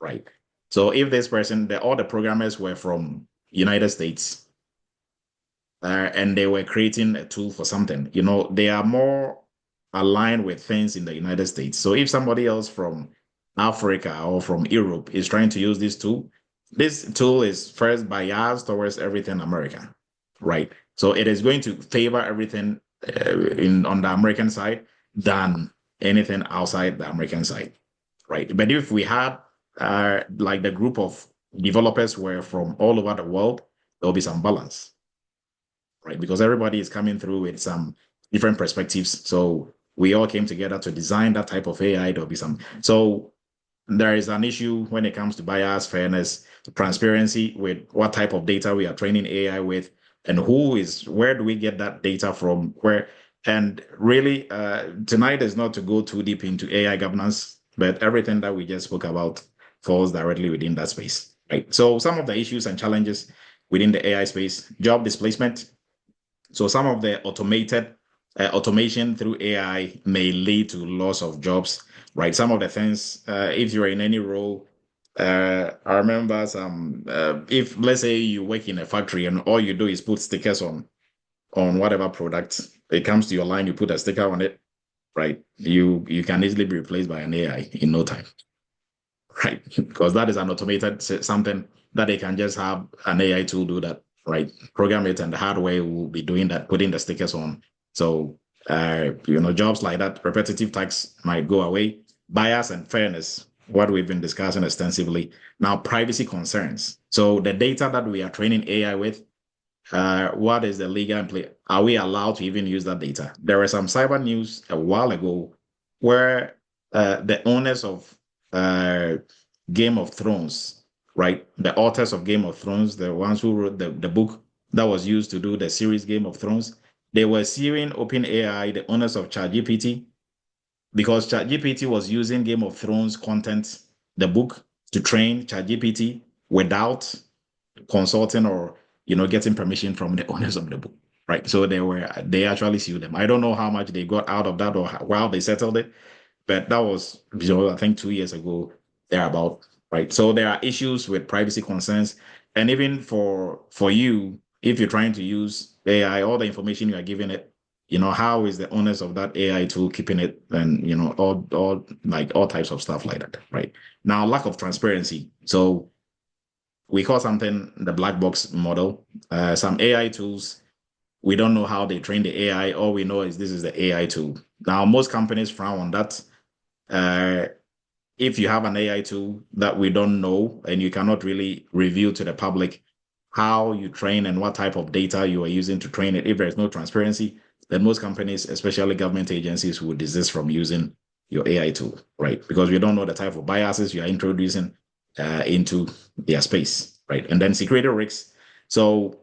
right? So if this person, all the programmers were from United States, and they were creating a tool for something, they are more aligned with things in the United States. So if somebody else from Africa or from Europe is trying to use this tool is first biased towards everything American, right? So it is going to favor everything on the American side than anything outside the American side, right? But if we had like the group of developers were from all over the world, there'll be some balance, right? Because everybody is coming through with some different perspectives. So we all came together to design that type of AI. There'll be some. So there is an issue when it comes to bias, fairness, transparency with what type of data we are training AI with, and where do we get that data from, where. And really, tonight is not to go too deep into AI governance, but everything that we just spoke about falls directly within that space, right? So some of the issues and challenges within the AI space: job displacement. So some of the automation through AI may lead to loss of jobs, right? Some of the things, if you're in any role, I remember if let's say you work in a factory and all you do is put stickers on whatever product, it comes to your line, you put a sticker on it, right? You can easily be replaced by an AI in no time, right? Because that is an automated something that they can just have an AI tool do that, right? Program it and the hardware will be doing that, putting the stickers on. So, jobs like that, repetitive tasks might go away. Bias and fairness, what we've been discussing extensively. Now, privacy concerns. So the data that we are training AI with, what is the legal play? Are we allowed to even use that data? There was some cyber news a while ago where the owners of Game of Thrones, right? The authors of Game of Thrones, the ones who wrote the book that was used to do the series Game of Thrones, they were suing OpenAI, the owners of ChatGPT, because ChatGPT was using Game of Thrones content, the book, to train ChatGPT without consulting or getting permission from the owners of the book, right? So they actually sued them. I don't know how much they got out of that or how they settled it, but that was I think 2 years ago thereabout, right? So there are issues with privacy concerns, and even for you, if you're trying to use AI, all the information you are giving it, how is the owners of that AI tool keeping it, and all types of stuff like that, right? Now, lack of transparency. So we call something the black box model. Some AI tools, we don't know how they train the AI. All we know is this is the AI tool. Now, most companies frown on that. If you have an AI tool that we don't know and you cannot really reveal to the public how you train and what type of data you are using to train it, if there's no transparency, then most companies, especially government agencies, will desist from using your AI tool, right? Because we don't know the type of biases you are introducing into their space, right? And then security risks. So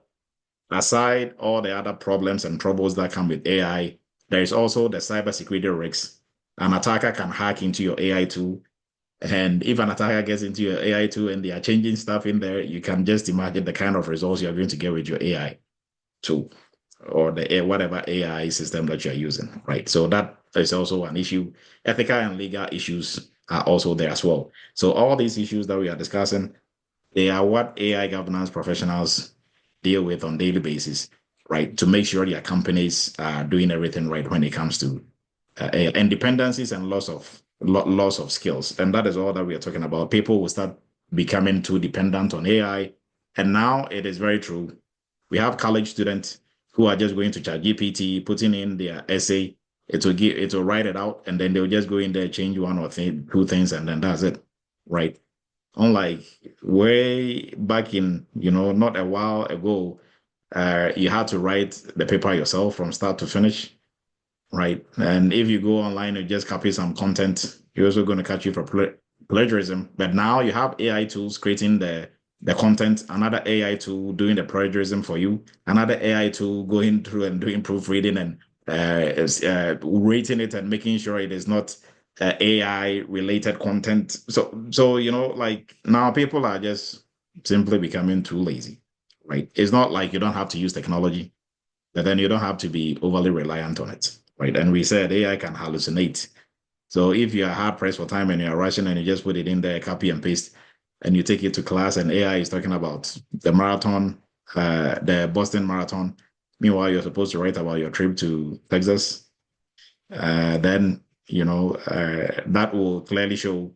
aside all the other problems and troubles that come with AI, there is also the cybersecurity risks. An attacker can hack into your AI tool, and if an attacker gets into your AI tool and they are changing stuff in there, you can just imagine the kind of results you're going to get with your AI tool or the whatever AI system that you're using, right? So that is also an issue. Ethical and legal issues are also there as well. So all these issues that we are discussing, they are what AI governance professionals deal with on a daily basis, right? To make sure their companies are doing everything right when it comes to independencies and loss of skills. And that is all that we are talking about. People will start becoming too dependent on AI. And now it is very true. We have college students who are just going to ChatGPT, putting in their essay. It will write it out, and then they'll just go in there, change one or two things, and then that's it, right? Unlike way back in, not a while ago, you had to write the paper yourself from start to finish, right? And if you go online and just copy some content, you're also going to catch you for plagiarism. But now you have AI tools creating the content, another AI tool doing the plagiarism for you, another AI tool going through and doing proofreading and rating it and making sure it is not AI related content. So like now people are just simply becoming too lazy, right? It's not like you don't have to use technology, but then you don't have to be overly reliant on it, right? And we said AI can hallucinate. So if you are hard pressed for time and you're rushing and you just put it in there, copy and paste, and you take it to class and AI is talking about the marathon, the Boston Marathon. Meanwhile, you're supposed to write about your trip to Texas. Then, that will clearly show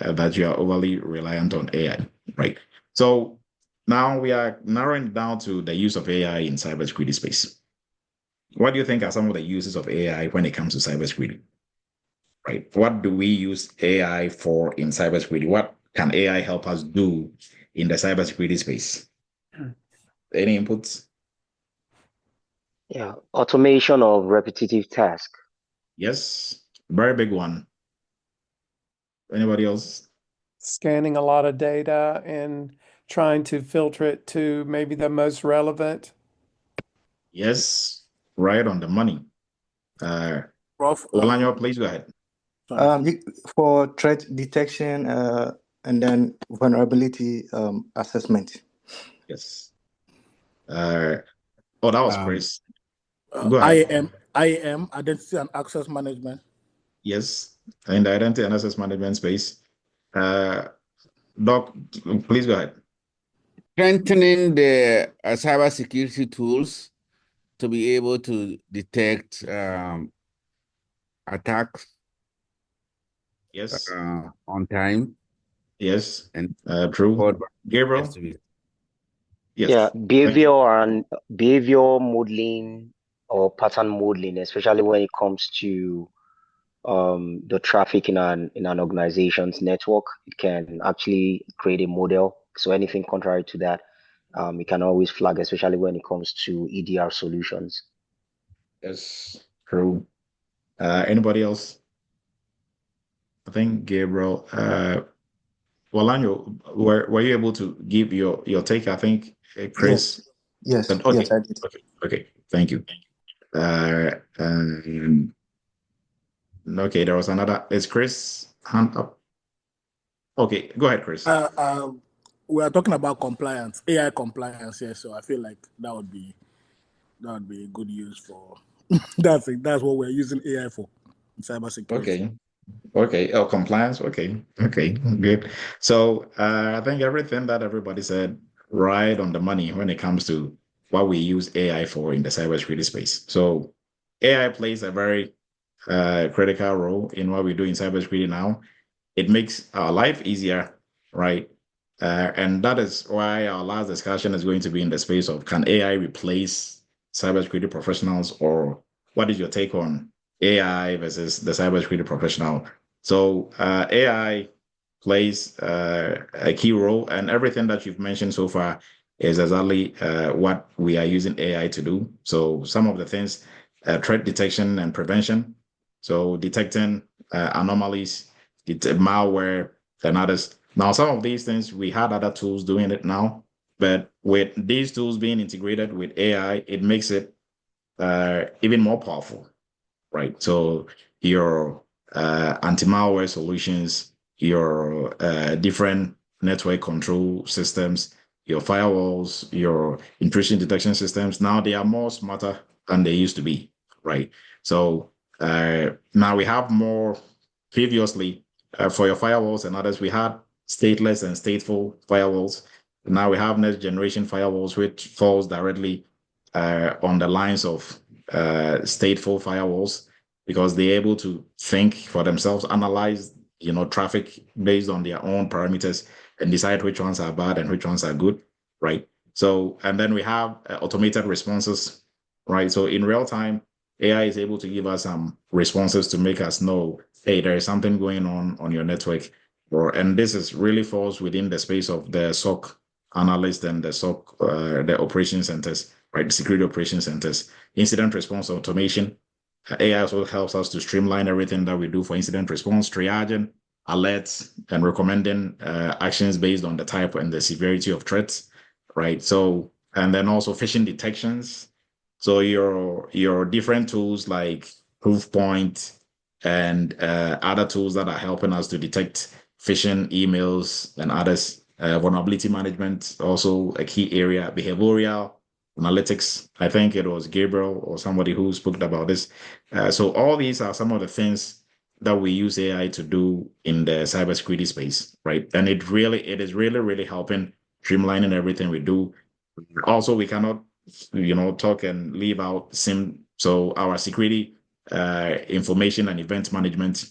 that you are overly reliant on AI, right? So now we are narrowing it down to the use of AI in cybersecurity space. What do you think are some of the uses of AI when it comes to cybersecurity? Right? What do we use AI for in cybersecurity? What can AI help us do in the cybersecurity space? Any inputs? Yeah, automation of repetitive tasks. Yes, very big one. Anybody else? Scanning a lot of data and trying to filter it to maybe the most relevant. Yes, right on the money. Prof, Olanyo, please go ahead. For threat detection and then vulnerability assessment. Yes. That was Chris. Go ahead. ahead. IAM, identity and access management. Yes, in the identity and access management space. Doc, please go ahead. Strengthening the cybersecurity tools to be able to detect attacks. Yes. On time. Yes. And true. Gabriel? Yes. Yeah, behavior modeling or pattern modeling, especially when it comes to the traffic in an organization's network. It can actually create a model. So anything contrary to that, it can always flag, especially when it comes to EDR solutions. Yes, true. Anybody else? I think Gabriel. Walanyo, were you able to give your take? I think Chris. Yes. Okay. Yes, I did. Okay. Thank you. Okay, there was another. Is Chris hand up? Okay, go ahead, Chris. We are talking about compliance, AI compliance here. So I feel like that would be a good use for. That's what we're using AI for, cybersecurity. Okay. Okay. Oh, compliance. Okay. Okay. Good. So I think everything that everybody said right on the money when it comes to what we use AI for in the cybersecurity space. So AI plays a very critical role in what we do in cybersecurity now. It makes our life easier, right? And that is why our last discussion is going to be in the space of, can AI replace cybersecurity professionals, or what is your take on AI versus the cybersecurity professional? So AI plays a key role, and everything that you've mentioned so far is exactly what we are using AI to do. So some of the things, threat detection and prevention. So detecting anomalies, malware, and others. Now, some of these things, we had other tools doing it now, but with these tools being integrated with AI, it makes it even more powerful, right? So your anti-malware solutions, your different network control systems, your firewalls, your intrusion detection systems, now they are more smarter than they used to be, right? So now we have more. Previously, for your firewalls and others, we had stateless and stateful firewalls. Now we have next generation firewalls, which falls directly on the lines of stateful firewalls, because they're able to think for themselves, analyze, traffic based on their own parameters, and decide which ones are bad and which ones are good, right? So, and then we have automated responses, right? So in real time, AI is able to give us some responses to make us know, hey, there is something going on your network, and this is really falls within the space of the SOC analyst and the SOC, the operation centers, right? The security operation centers, incident response automation. AI also helps us to streamline everything that we do for incident response, triaging, alerts, and recommending actions based on the type and the severity of threats, right? So, and then also phishing detections. So your different tools like Proofpoint and other tools that are helping us to detect phishing emails and others. Vulnerability management, also a key area. Behavioral analytics. I think it was Gabriel or somebody who spoke about this. So all these are some of the things that we use AI to do in the cybersecurity space, right? And it is really helping streamlining everything we do. Also, we cannot, talk and leave out SIM. So our security, information and event management.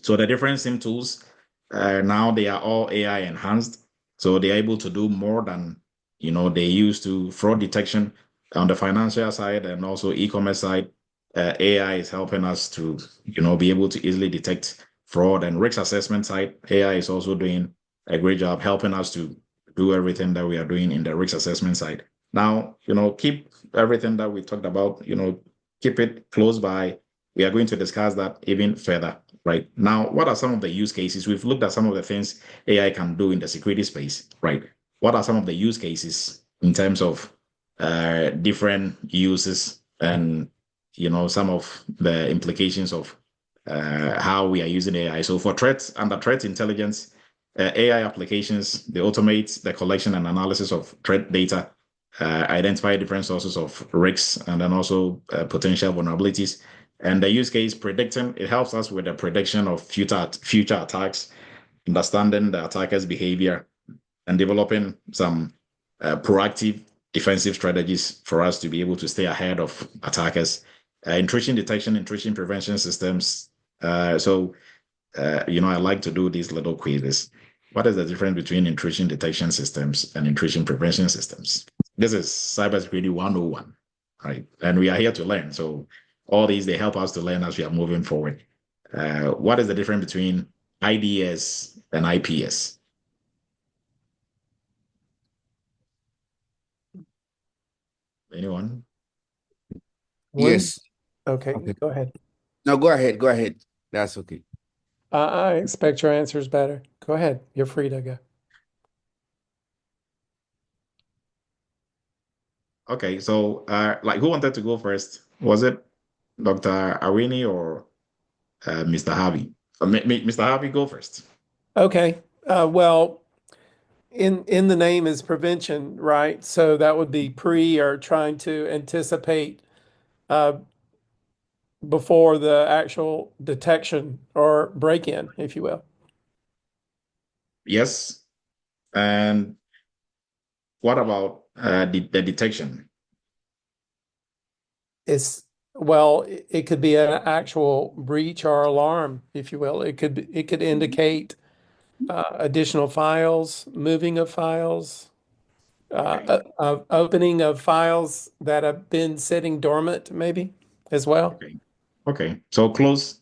So the different SIM tools, now they are all AI enhanced. So they're able to do more than, they used to. Fraud detection on the financial side and also e-commerce side. AI is helping us to, be able to easily detect fraud. And risk assessment side, AI is also doing a great job helping us to do everything that we are doing in the risk assessment side. Now, keep everything that we talked about, keep it close by. We are going to discuss that even further, right? Now, what are some of the use cases? We've looked at some of the things AI can do in the security space, right? What are some of the use cases in terms of different uses and, some of the implications of how we are using AI? So for under threat intelligence, AI applications, they automate the collection and analysis of threat data, identify different sources of risks, and then also potential vulnerabilities. And the use case predicting, it helps us with the prediction of future attacks, understanding the attacker's behavior, and developing some proactive defensive strategies for us to be able to stay ahead of attackers. Intrusion detection, intrusion prevention systems. I like to do these little quizzes. What is the difference between intrusion detection systems and intrusion prevention systems? This is cybersecurity 101, right? And we are here to learn. So all these, they help us to learn as we are moving forward. What is the difference between IDS and IPS? Anyone? Yes. Okay, go ahead. No, go ahead. Go ahead. That's okay. I expect your answer is better. Go ahead. You're free to go. Okay, so who wanted to go first? Was it Dr. Awini or Mr. Harvey. Mr. Harvey, go first. Okay. Well, in the name is prevention, right? So that would be pre or trying to anticipate before the actual detection or break-in, if you will. Yes. And what about the detection? It could be an actual breach or alarm, if you will. It could indicate additional files, moving of files, opening of files that have been sitting dormant, maybe as well. Okay. Okay. So close.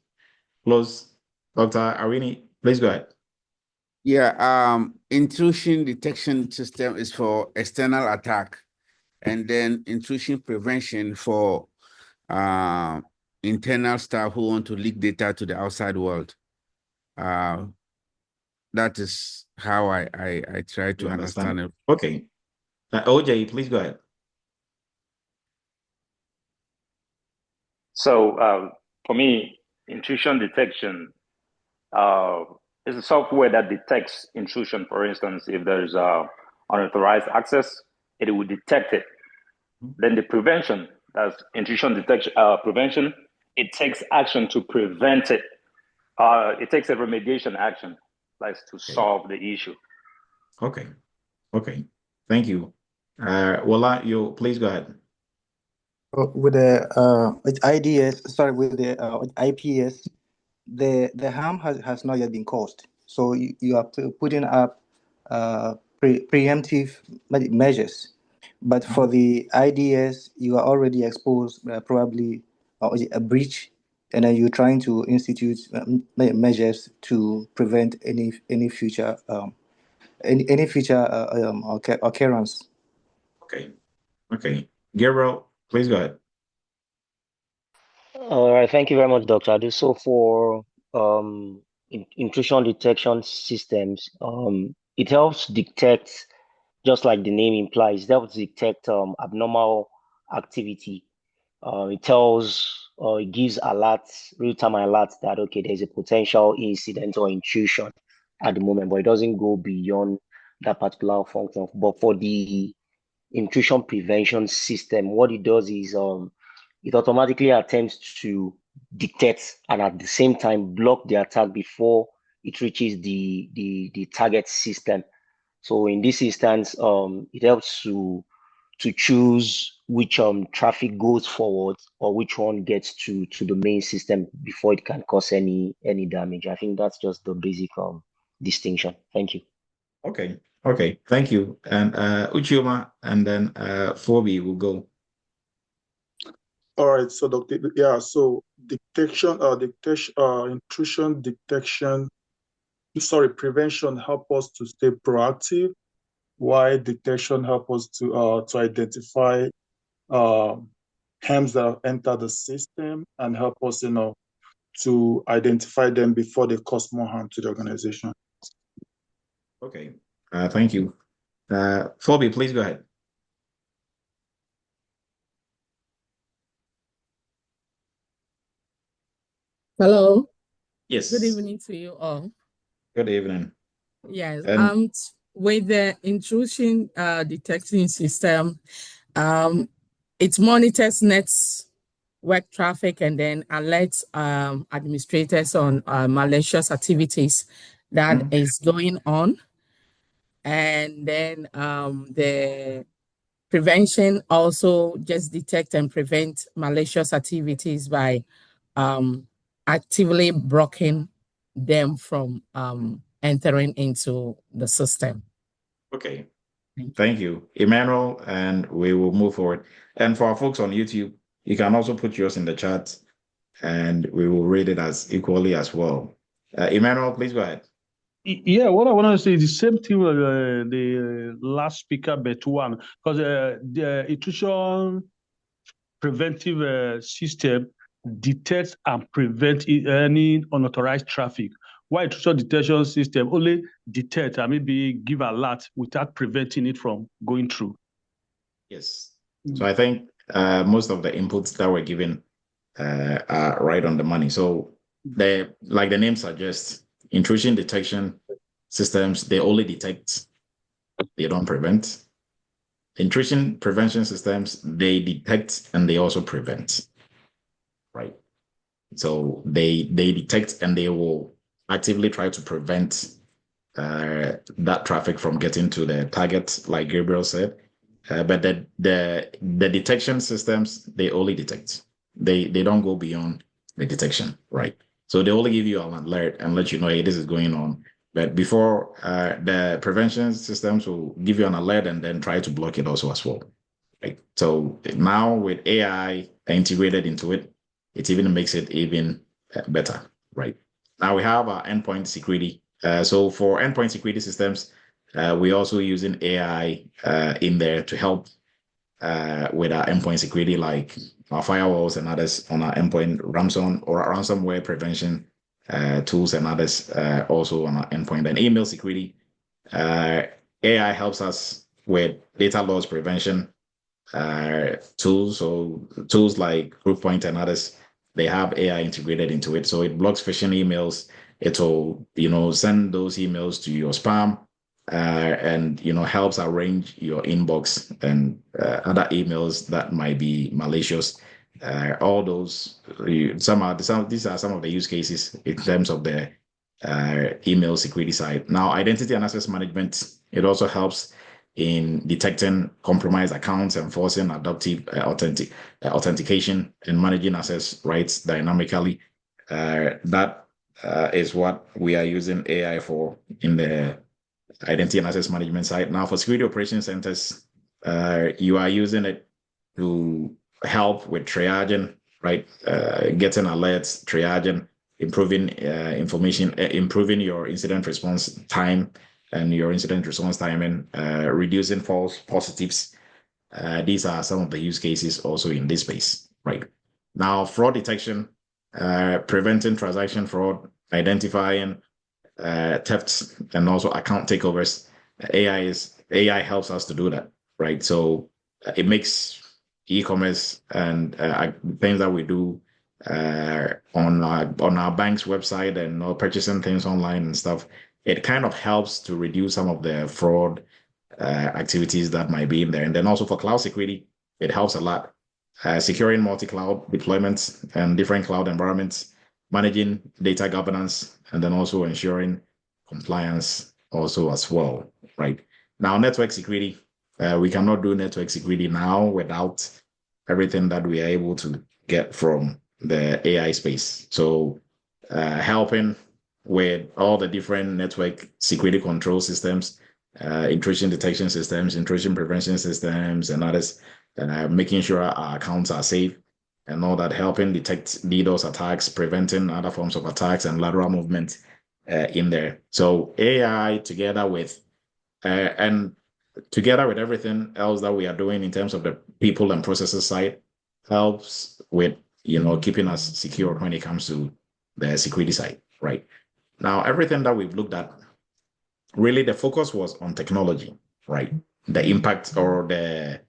Dr. Arini, please go ahead. Yeah, intrusion detection system is for external attack, and then intrusion prevention for internal staff who want to leak data to the outside world. That is how I try to understand it. Okay. OJ, please go ahead. So for me, intrusion detection is a software that detects intrusion. For instance, if there's unauthorized access, it will detect it. Then the prevention, that's intrusion detection prevention, it takes action to prevent it. It takes a remediation action, like to solve the issue. Okay. Okay. Thank you. Wala, you please go ahead. With the with the IPS, the harm has not yet been caused. So you are putting up preemptive measures. But for the IDS, you are already exposed, probably a breach, and then you're trying to institute measures to prevent any future occurrence. Okay. Okay. Gabriel, please go ahead. All right, thank you very much, Dr. Adu. So for intrusion detection systems, it helps detect, just like the name implies, it helps detect abnormal activity. It gives alerts, real-time alerts that, okay, there's a potential incident or intrusion at the moment, but it doesn't go beyond that particular function. But for the intrusion prevention system, what it does is it automatically attempts to detect and at the same time block the attack before it reaches the target system. So in this instance, it helps to choose which traffic goes forward or which one gets to the main system before it can cause any damage. I think that's just the basic distinction. Thank you. Okay. Okay. Thank you. And Uchioma and then Phoebe will go. All right, so Dr. Yeah, so intrusion detection, prevention help us to stay proactive, while detection help us to identify harms that have entered the system and help us, to identify them before they cause more harm to the organization. Okay. Thank you. Phoebe, please go ahead. Hello. Yes. Good evening to you all. Good evening. Yes. And with the intrusion detection system, it monitors network traffic and then alerts administrators on malicious activities that is going on. And then the prevention also just detect and prevent malicious activities by actively blocking them from entering into the system. okay. Thank you, Emmanuel, and we will move forward. And for our folks on YouTube, you can also put yours in the chat and we will read it as equally as well. Emmanuel, please go ahead. Yeah, what I want to say is the same thing with the last speaker, but one, because the intrusion preventive system detects and prevents any unauthorized traffic. While intrusion detection system only detect and maybe give alert without preventing it from going through. Yes. So I think most of the inputs that were given are right on the money. So like the name suggests, intrusion detection systems, they only detect, they don't prevent. Intrusion prevention systems, they detect and they also prevent, right? So they detect and they will actively try to prevent that traffic from getting to the target, like Gabriel said. But the detection systems, they only detect. They don't go beyond the detection, right? So they only give you an alert and let you know, hey, this is going on. But before, the prevention systems will give you an alert and then try to block it also as well. Right? So now with AI integrated into it, it even makes it even better, right? Now we have our endpoint security. So for endpoint security systems, we're also using AI in there to help with our endpoint security, like our firewalls and others on our endpoint ransomware prevention tools and others also on our endpoint, and email security. AI helps us with data loss prevention tools. So tools like Proofpoint and others, they have AI integrated into it. So it blocks phishing emails. It will, send those emails to your spam, and helps arrange your inbox and other emails that might be malicious. All those, these are some of the use cases in terms of the email security side. Now, identity and access management, it also helps in detecting compromised accounts, enforcing adaptive authentication, and managing access rights dynamically. That is what we are using AI for in the identity and access management side. Now, for security operations centers, you are using it to help with triaging, right? Getting alerts, triaging, improving information, improving your incident response time and your incident response timing, reducing false positives. These are some of the use cases also in this space, right? Now, fraud detection, preventing transaction fraud, identifying thefts, and also account takeovers. AI helps us to do that, right? So it makes e-commerce and things that we do on our bank's website and purchasing things online and stuff. It kind of helps to reduce some of the fraud activities that might be in there. And then also for cloud security, it helps a lot. Securing multi-cloud deployments and different cloud environments, managing data governance, and then also ensuring compliance also as well, right? Now, network security, we cannot do network security now without everything that we are able to get from the AI space. So helping with all the different network security control systems, intrusion detection systems, intrusion prevention systems, and others, making sure our accounts are safe and all that, helping detect DDoS attacks, preventing other forms of attacks and lateral movement in there. So AI together with everything else that we are doing in terms of the people and processes side helps with keeping us secure when it comes to the security side, right? Now, everything that we've looked at, really the focus was on technology, right? The impact or the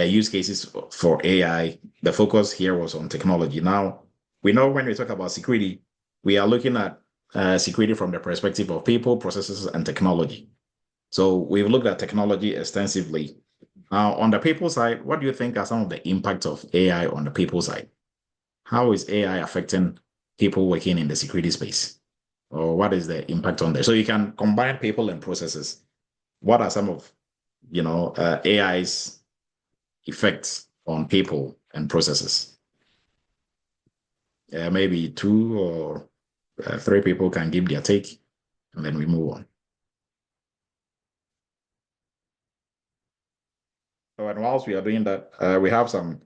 use cases for AI, the focus here was on technology. Now, we know when we talk about security, we are looking at security from the perspective of people, processes, and technology. So we've looked at technology extensively. Now, on the people side, what do you think are some of the impacts of AI on the people side? How is AI affecting people working in the security space? Or what is the impact on there? So you can combine people and processes. What are some of AI's effects on people and processes? Maybe 2 or 3 people can give their take, and then we move on. So, and whilst we are doing that, we have some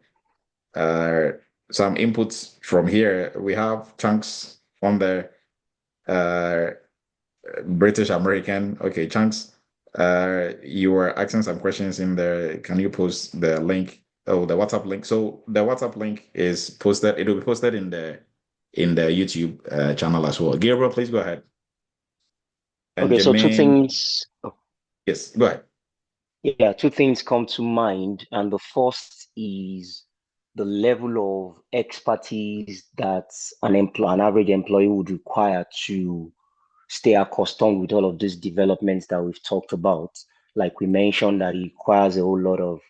inputs from here. We have Chunks on the British American. Okay, Chunks, you were asking some questions in there. Can you post the link? Oh, the WhatsApp link. So the WhatsApp link is posted. It will be posted in the YouTube channel as well. Gabriel, please go ahead. And okay, Jermaine, so 2 things. Oh. Yes, go ahead. Yeah, 2 things come to mind, and the first is the level of expertise that an average employee would require to stay accustomed with all of these developments that we've talked about. Like we mentioned, that it requires a whole lot of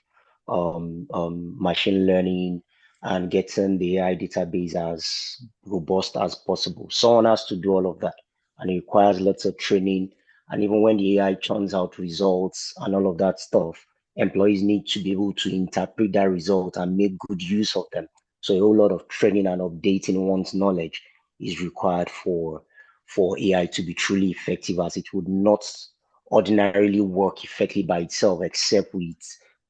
machine learning and getting the AI database as robust as possible. Someone has to do all of that, and it requires lots of training. And even when the AI churns out results and all of that stuff, employees need to be able to interpret that result and make good use of them. So a whole lot of training and updating one's knowledge is required for AI to be truly effective, as it would not ordinarily work effectively by itself, except with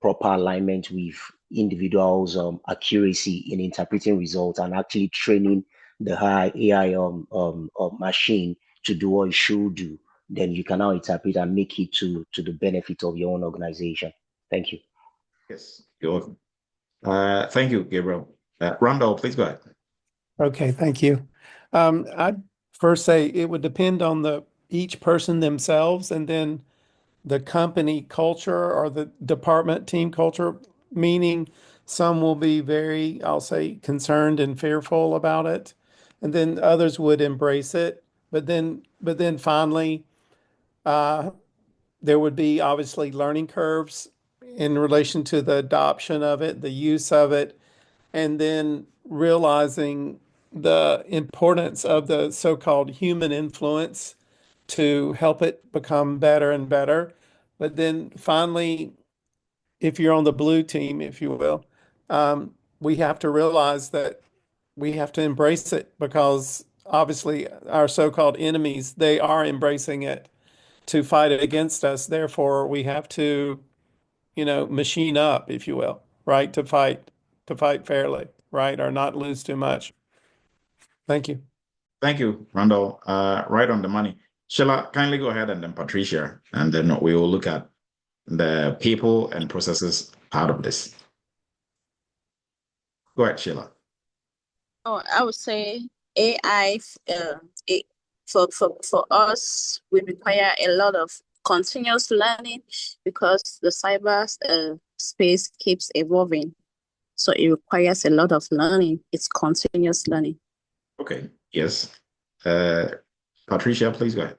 proper alignment with individuals' accuracy in interpreting results and actually training the high AI machine to do what it should do. Then you can now interpret and make it to the benefit of your own organization. Thank you. Yes, you're welcome. Thank you, Gabriel. Randall, please go ahead. Okay, thank you. I'd first say it would depend on each person themselves, and then the company culture or the department team culture, meaning some will be very, I'll say, concerned and fearful about it, and then others would embrace it. But then finally, there would be obviously learning curves in relation to the adoption of it, the use of it, and then realizing the importance of the so-called human influence to help it become better and better. But then finally, if you're on the blue team, if you will, we have to realize that we have to embrace it, because obviously our so-called enemies, they are embracing it to fight it against us. Therefore, we have to, machine up, if you will, right, to fight fairly, right, or not lose too much. Thank you. Thank you, Randall. Right on the money. Sheila, kindly go ahead, and then Patricia, and then we will look at the people and processes part of this. Go ahead, Sheila. Oh, I would say AI for us, we require a lot of continuous learning, because the cyber space keeps evolving. So it requires a lot of learning. It's continuous learning. Okay. Yes. Patricia, please go ahead.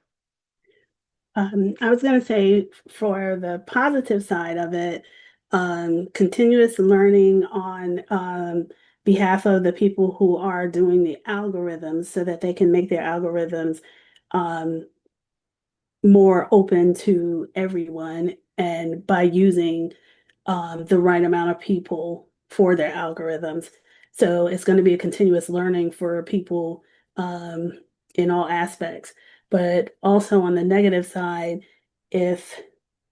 I was going to say, for the positive side of it, continuous learning on behalf of the people who are doing the algorithms, so that they can make their algorithms more open to everyone, and by using the right amount of people for their algorithms. So it's going to be a continuous learning for people in all aspects. But also on the negative side, if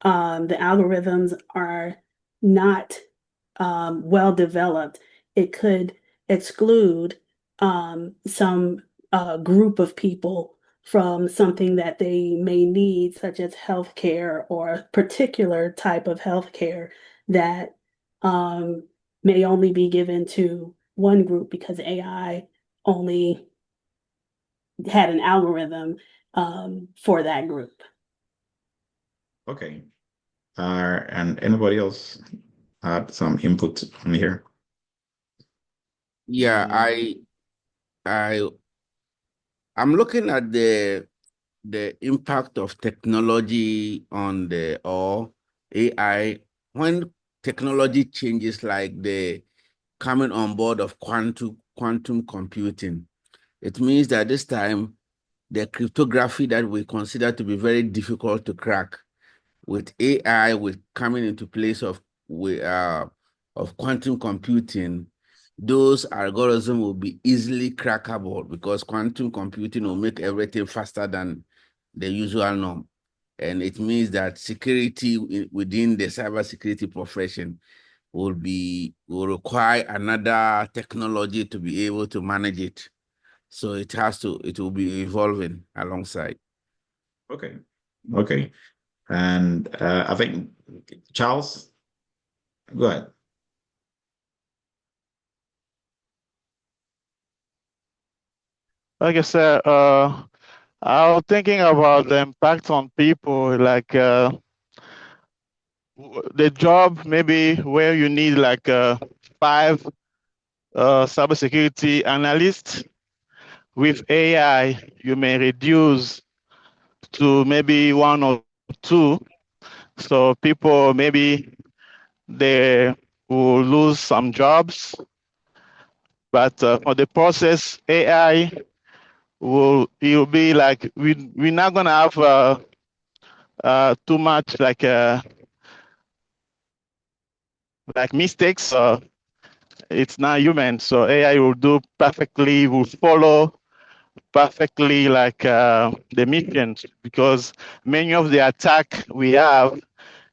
the algorithms are not well developed, it could exclude some group of people from something that they may need, such as healthcare, or a particular type of healthcare that may only be given to one group, because AI only had an algorithm for that group. Okay. And anybody else had some input on here? Yeah, I'm looking at the impact of technology on or AI. When technology changes, like the coming on board of quantum computing, it means that this time the cryptography that we consider to be very difficult to crack, with AI coming into place of quantum computing, those algorithms will be easily crackable, because quantum computing will make everything faster than the usual norm. And it means that security within the cybersecurity profession will require another technology to be able to manage it. So it will be evolving alongside. Okay. Okay. And I think, Charles, go ahead. Like I said, I was thinking about the impact on people, like the job maybe where you need like 5 cybersecurity analyst. With AI, you may reduce to maybe 1 or 2. So people maybe they will lose some jobs, but for the process, AI it'll be like we're not gonna have too much like mistakes. It's not human, so AI will do perfectly, will follow perfectly like the missions, because many of the attack we have,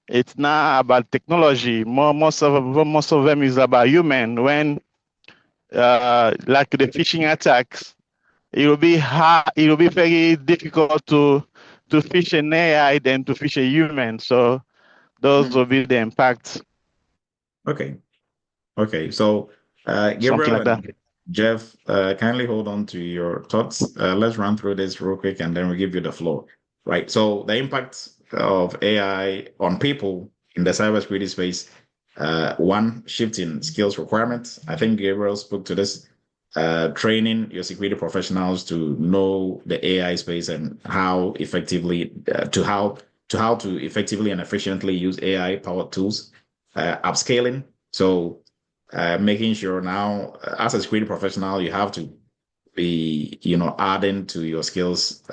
it's not about technology. Most of them is about human. When like the phishing attacks, it will be hard. It will be very difficult to fish an AI than to fish a human. So those will be the impacts. Okay. Okay. So, Something Gabriel like that. and Jeff, kindly hold on to your thoughts. Let's run through this real quick and then we'll give you the floor. Right. So, the impact of AI on people in the cybersecurity space, one, shift in skills requirements. I think Gabriel spoke to this. Training your security professionals to know the AI space and how effectively to how to effectively and efficiently use AI powered tools. Upscaling. So making sure now, as a security professional, you have to be, adding to your skills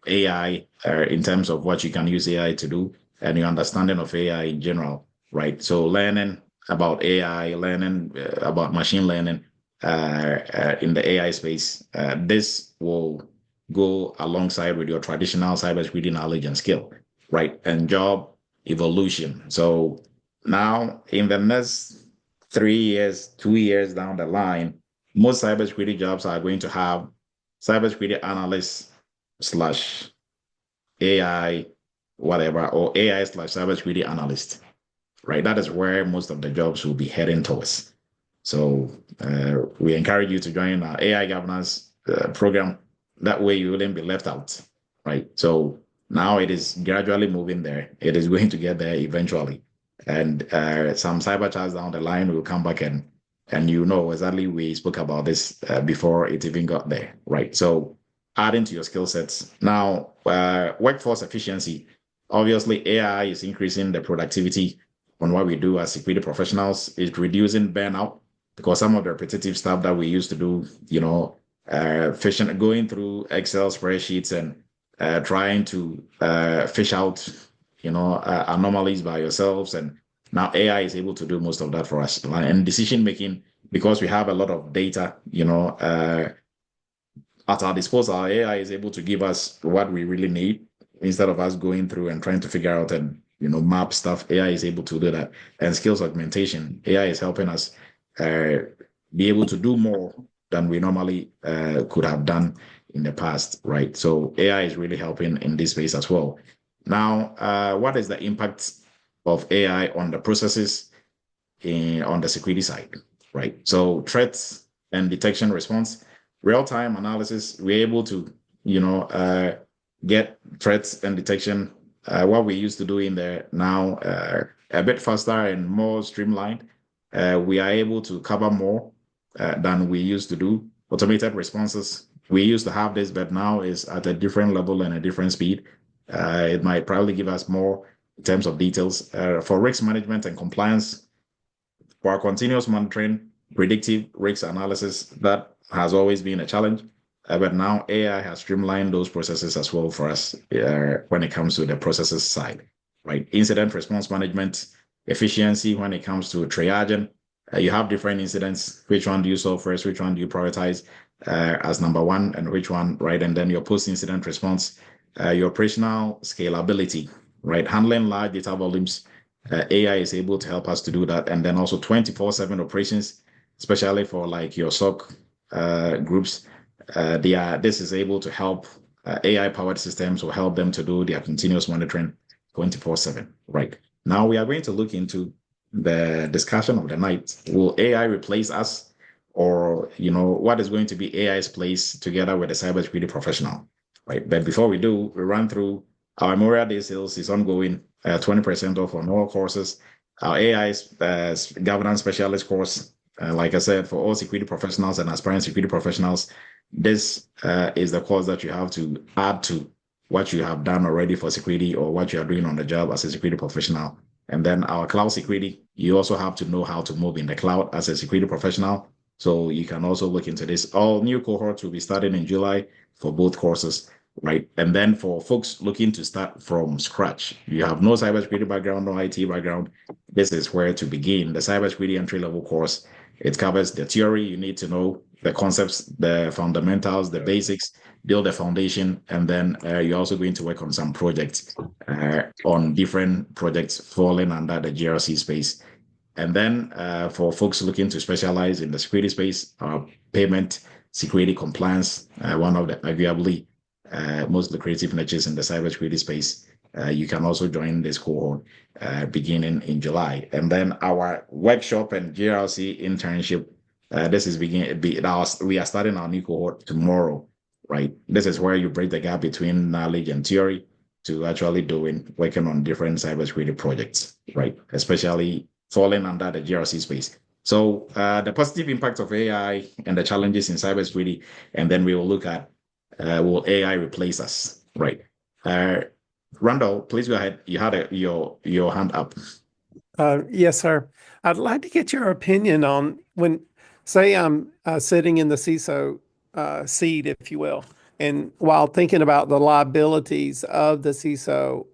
AI in terms of what you can use AI to do and your understanding of AI in general, right? So learning about AI, learning about machine learning in the AI space, this will go alongside with your traditional cybersecurity knowledge and skill, right? And job evolution. So now in the next 3 years, 2 years down the line, most cybersecurity jobs are going to have cybersecurity analyst slash AI, whatever, or AI slash cybersecurity analyst, right? That is where most of the jobs will be heading towards. So we encourage you to join our AI governance program. That way you wouldn't be left out, right? So now it is gradually moving there. It is going to get there eventually. And some cyber chats down the line will come back and exactly we spoke about this before it even got there, right? So adding to your skill sets. Now, workforce efficiency. Obviously, AI is increasing the productivity on what we do as security professionals. It's reducing burnout because some of the repetitive stuff that we used to do, going through Excel spreadsheets and trying to fish out, anomalies by yourselves. And now AI is able to do most of that for us. And decision making, because we have a lot of data, at our disposal, AI is able to give us what we really need instead of us going through and trying to figure out and map stuff. AI is able to do that. And skills augmentation, AI is helping us be able to do more than we normally could have done in the past, right? So AI is really helping in this space as well. Now, what is the impact of AI on the processes on the security side, right? So threats and detection response, real-time analysis, we're able to, get threats and detection, what we used to do in there now, a bit faster and more streamlined. We are able to cover more than we used to do. Automated responses, we used to have this, but now is at a different level and a different speed. It might probably give us more in terms of details. For risk management and compliance, for our continuous monitoring, predictive risk analysis, that has always been a challenge. But now AI has streamlined those processes as well for us when it comes to the processes side, right? Incident response management, efficiency when it comes to triaging. You have different incidents. Which one do you solve first? Which one do you prioritize as number one? And which one, right? And then your post-incident response, your operational scalability, right? Handling large data volumes. AI is able to help us to do that. And then also 24/7 operations, especially for like your SOC groups. This is able to help AI-powered systems will help them to do their continuous monitoring 24/7, right? Now we are going to look into the discussion of the night. Will AI replace us? Or, what is going to be AI's place together with a cybersecurity professional, right? But before we do, we run through our Memorial Day sales is ongoing, 20% off on all courses. Our AI governance specialist course Like I said, for all security professionals and aspiring security professionals, this is the course that you have to add to what you have done already for security or what you are doing on the job as a security professional. And then our cloud security, you also have to know how to move in the cloud as a security professional. So you can also look into this. All new cohorts will be starting in July for both courses, right? And then for folks looking to start from scratch, you have no cybersecurity background, no IT background, this is where to begin. The cybersecurity entry-level course, it covers the theory you need to know, the concepts, the fundamentals, the basics, build a foundation, and then you're also going to work on some projects, on different projects falling under the GRC space. And then for folks looking to specialize in the security space, payment, security compliance, one of the arguably most lucrative niches in the cybersecurity space, you can also join this cohort beginning in July. And then our workshop and GRC internship, this is we are starting our new cohort tomorrow, right? This is where you break the gap between knowledge and theory to actually working on different cybersecurity projects, right? Especially falling under the GRC space. So the positive impact of AI and the challenges in cybersecurity, and then we will look at will AI replace us, right? Randall, please go ahead. You had your hand up. Yes, sir. I'd like to get your opinion on when, say, I'm sitting in the CISO seat, if you will, and while thinking about the liabilities of the CISO,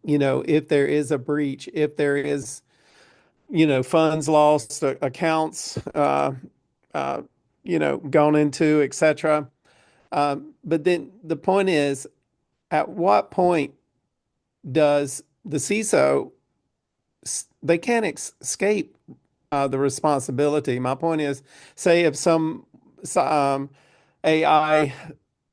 if there is a breach, if there is, funds lost, accounts, gone into, etc. But then the point is, at what point does the CISO, they can't escape the responsibility. My point is, say if some AI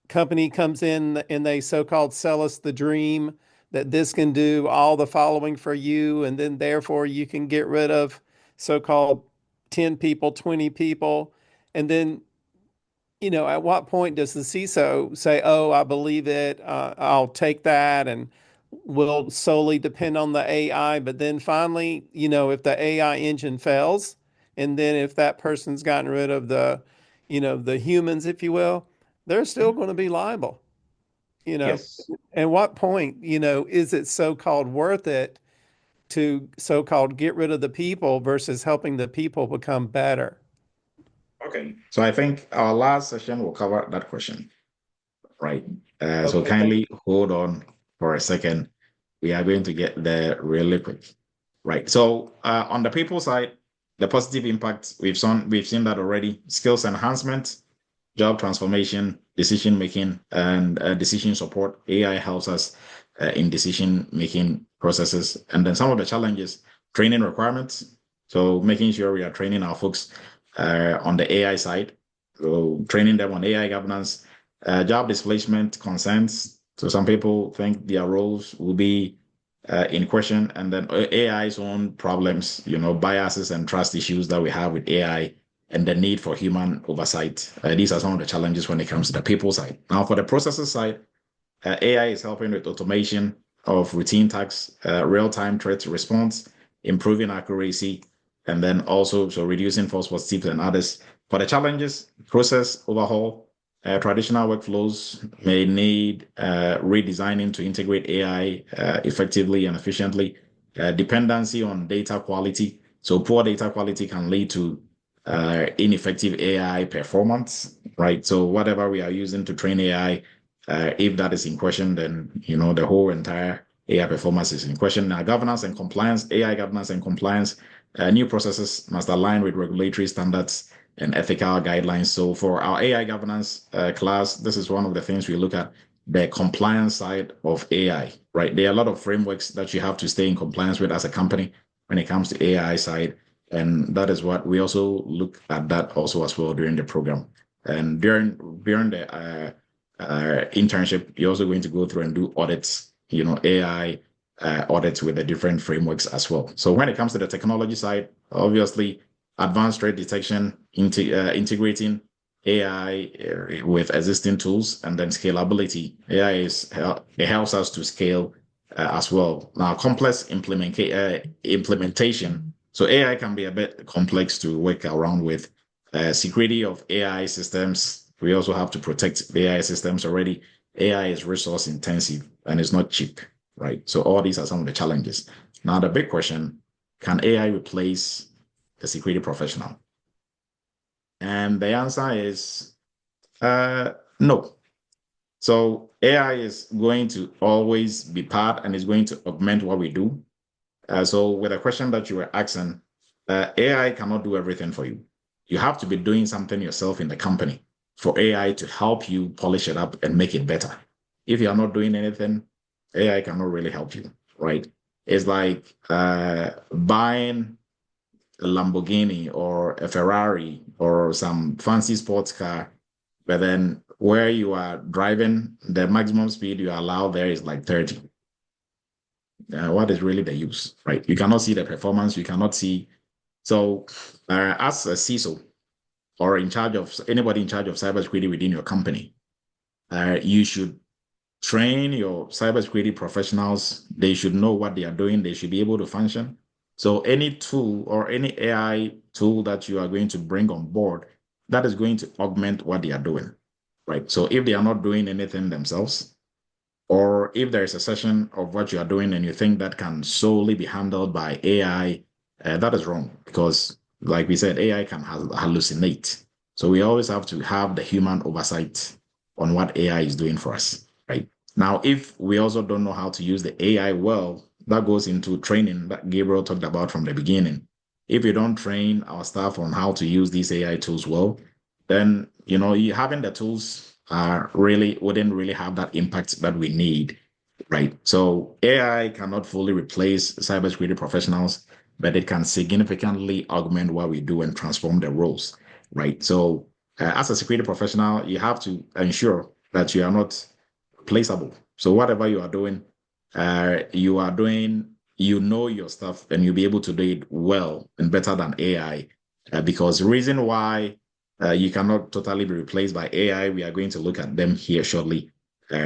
company comes in and they so-called sell us the dream that this can do all the following for you, and then therefore you can get rid of so-called 10 people, 20 people, and then at what point does the CISO say, oh, I believe it, I'll take that, and will solely depend on the AI? But then finally, if the AI engine fails, and then if that person's gotten rid of the humans, if you will, they're still going to be liable. Yes. At what point, is it so-called worth it to so-called get rid of the people versus helping the people become better? Okay. So I think our last session will cover that question, right? So Okay, kindly hold on for a second. We are going to get there really quick, right? So on the people side, the positive impact, we've seen that already. Skills enhancement, job transformation, decision making, and decision support. AI helps us in decision making processes. And then some of the challenges, training requirements. So making sure we are training our folks on the AI side, so training them on AI governance, job displacement concerns. So some people think their roles will be in question, and then AI's own problems, biases and trust issues that we have with AI, and the need for human oversight. These are some of the challenges when it comes to the people side. Now, for the processes side, AI is helping with automation of routine tasks, real-time threat response, improving accuracy, and then also reducing false positives and others. For the challenges, process overhaul, traditional workflows may need redesigning to integrate AI effectively and efficiently. Dependency on data quality. So poor data quality can lead to ineffective AI performance, right? So whatever we are using to train AI, if that is in question, then the whole entire AI performance is in question. Now, governance and compliance, AI governance and compliance, new processes must align with regulatory standards and ethical guidelines. So for our AI governance class, this is one of the things we look at, the compliance side of AI, right? There are a lot of frameworks that you have to stay in compliance with as a company when it comes to AI side. And that is what we also look at that also as well during the program. And during the internship, you're also going to go through and do audits, AI audits with the different frameworks as well. So when it comes to the technology side, obviously, advanced threat detection, integrating AI with existing tools, and then scalability. AI it helps us to scale as well. Now, complex implementation So AI can be a bit complex to work around with. Security of AI systems, we also have to protect the AI systems already. AI is resource intensive and it's not cheap, right? So all these are some of the challenges. Now, the big question, can AI replace the security professional? And the answer is no. So AI is going to always be part and is going to augment what we do. So with the question that you were asking, AI cannot do everything for you. You have to be doing something yourself in the company for AI to help you polish it up and make it better. If you are not doing anything, AI cannot really help you, right? It's like buying a Lamborghini or a Ferrari or some fancy sports car, but then where you are driving, the maximum speed you allow there is like 30. What is really the use, right? You cannot see the performance, you cannot see. So as a CISO or in charge of anybody in charge of cybersecurity within your company, you should train your cybersecurity professionals. They should know what they are doing. They should be able to function. So any tool or any AI tool that you are going to bring on board, that is going to augment what they are doing, right? So if they are not doing anything themselves, or if there is a session of what you are doing and you think that can solely be handled by AI, that is wrong because, like we said, AI can hallucinate. So we always have to have the human oversight on what AI is doing for us, right? Now, if we also don't know how to use the AI well, that goes into training that Gabriel talked about from the beginning. If you don't train our staff on how to use these AI tools well, then having the tools really wouldn't really have that impact that we need, right? So AI cannot fully replace cybersecurity professionals, but it can significantly augment what we do and transform the roles, right? So as a security professional, you have to ensure that you are not replaceable. So whatever you are doing, your stuff and you'll be able to do it well and better than AI. Because the reason why you cannot totally be replaced by AI. We are going to look at them here shortly.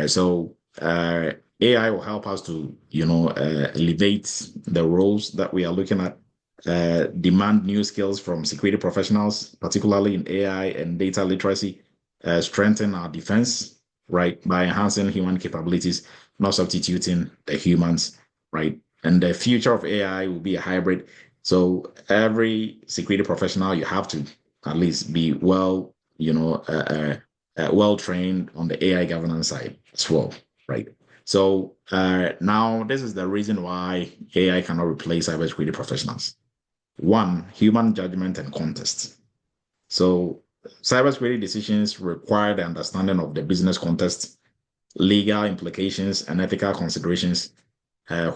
So AI will help us to, elevate the roles that we are looking at, demand new skills from security professionals, particularly in AI and data literacy, strengthen our defense, right, by enhancing human capabilities, not substituting the humans, right? And the future of AI will be a hybrid. So every security professional, you have to at least be well trained on the AI governance side as well, right? So now this is the reason why AI cannot replace cybersecurity professionals. One, human judgment and context. So cybersecurity decisions require the understanding of the business context, legal implications, and ethical considerations,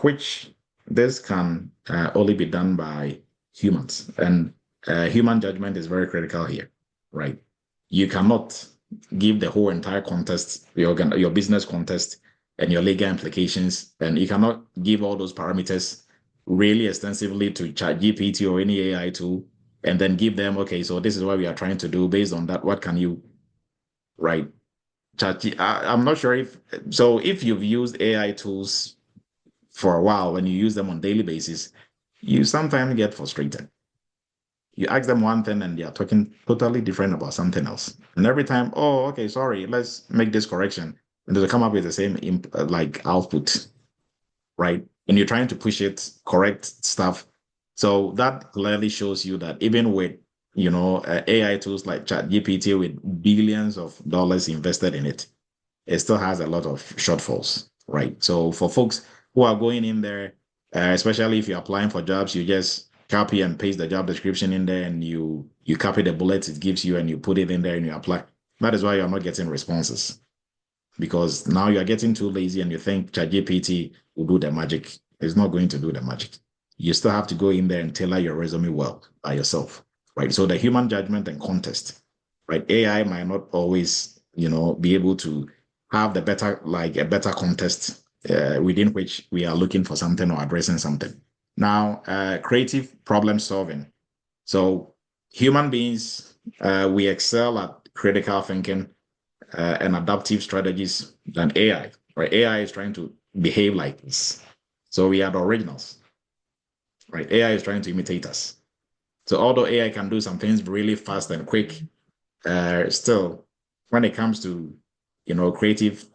which this can only be done by humans. And human judgment is very critical here, right? You cannot give the whole entire context, your business context, and your legal implications, and you cannot give all those parameters really extensively to ChatGPT or any AI tool, and then give them, okay, so this is what we are trying to do. Based on that, what can you, right? I'm not sure if you've used AI tools for a while, when you use them on a daily basis, you sometimes get frustrated. You ask them one thing and they are talking totally different about something else. And every time, oh, okay, sorry, let's make this correction. And they'll come up with the same output, right? And you're trying to push it, correct stuff. So that clearly shows you that even with AI tools like ChatGPT with billions of dollars invested in it, it still has a lot of shortfalls, right? So for folks who are going in there, especially if you're applying for jobs, you just copy and paste the job description in there and you copy the bullets it gives you and you put it in there and you apply. That is why you're not getting responses, because now you're getting too lazy and you think ChatGPT will do the magic. It's not going to do the magic. You still have to go in there and tailor your resume well by yourself, right? So the human judgment and context, right? AI might not always, be able to have a better context within which we are looking for something or addressing something. Now, creative problem solving. So human beings, we excel at critical thinking and adaptive strategies than AI, right? AI is trying to behave like this. So we are the originals, right? AI is trying to imitate us. So although AI can do some things really fast and quick, still, when it comes to, creative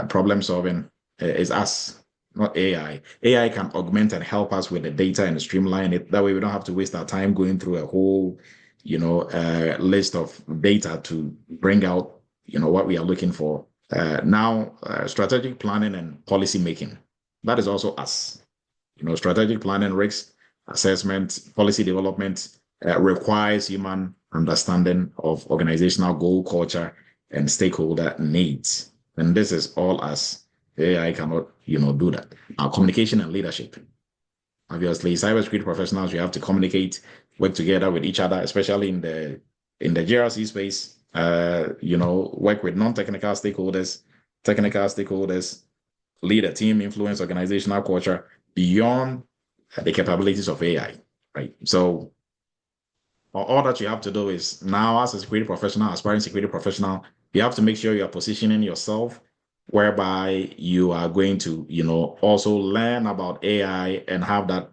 problem solving, is us, not AI. AI can augment and help us with the data and streamline it. That way we don't have to waste our time going through a whole, list of data to bring out, what we are looking for. Now, strategic planning and policy making, that is also us. Strategic planning, risk assessment, policy development requires human understanding of organizational goal, culture, and stakeholder needs. And this is all us. AI cannot, do that. Our communication and leadership. Obviously, cybersecurity professionals, we have to communicate, work together with each other, especially in the GRC space. Work with non-technical stakeholders, technical stakeholders, lead a team, influence organizational culture beyond the capabilities of AI, right? So all that you have to do is now, as a security professional, aspiring security professional, you have to make sure you are positioning yourself whereby you are going to, also learn about AI and have that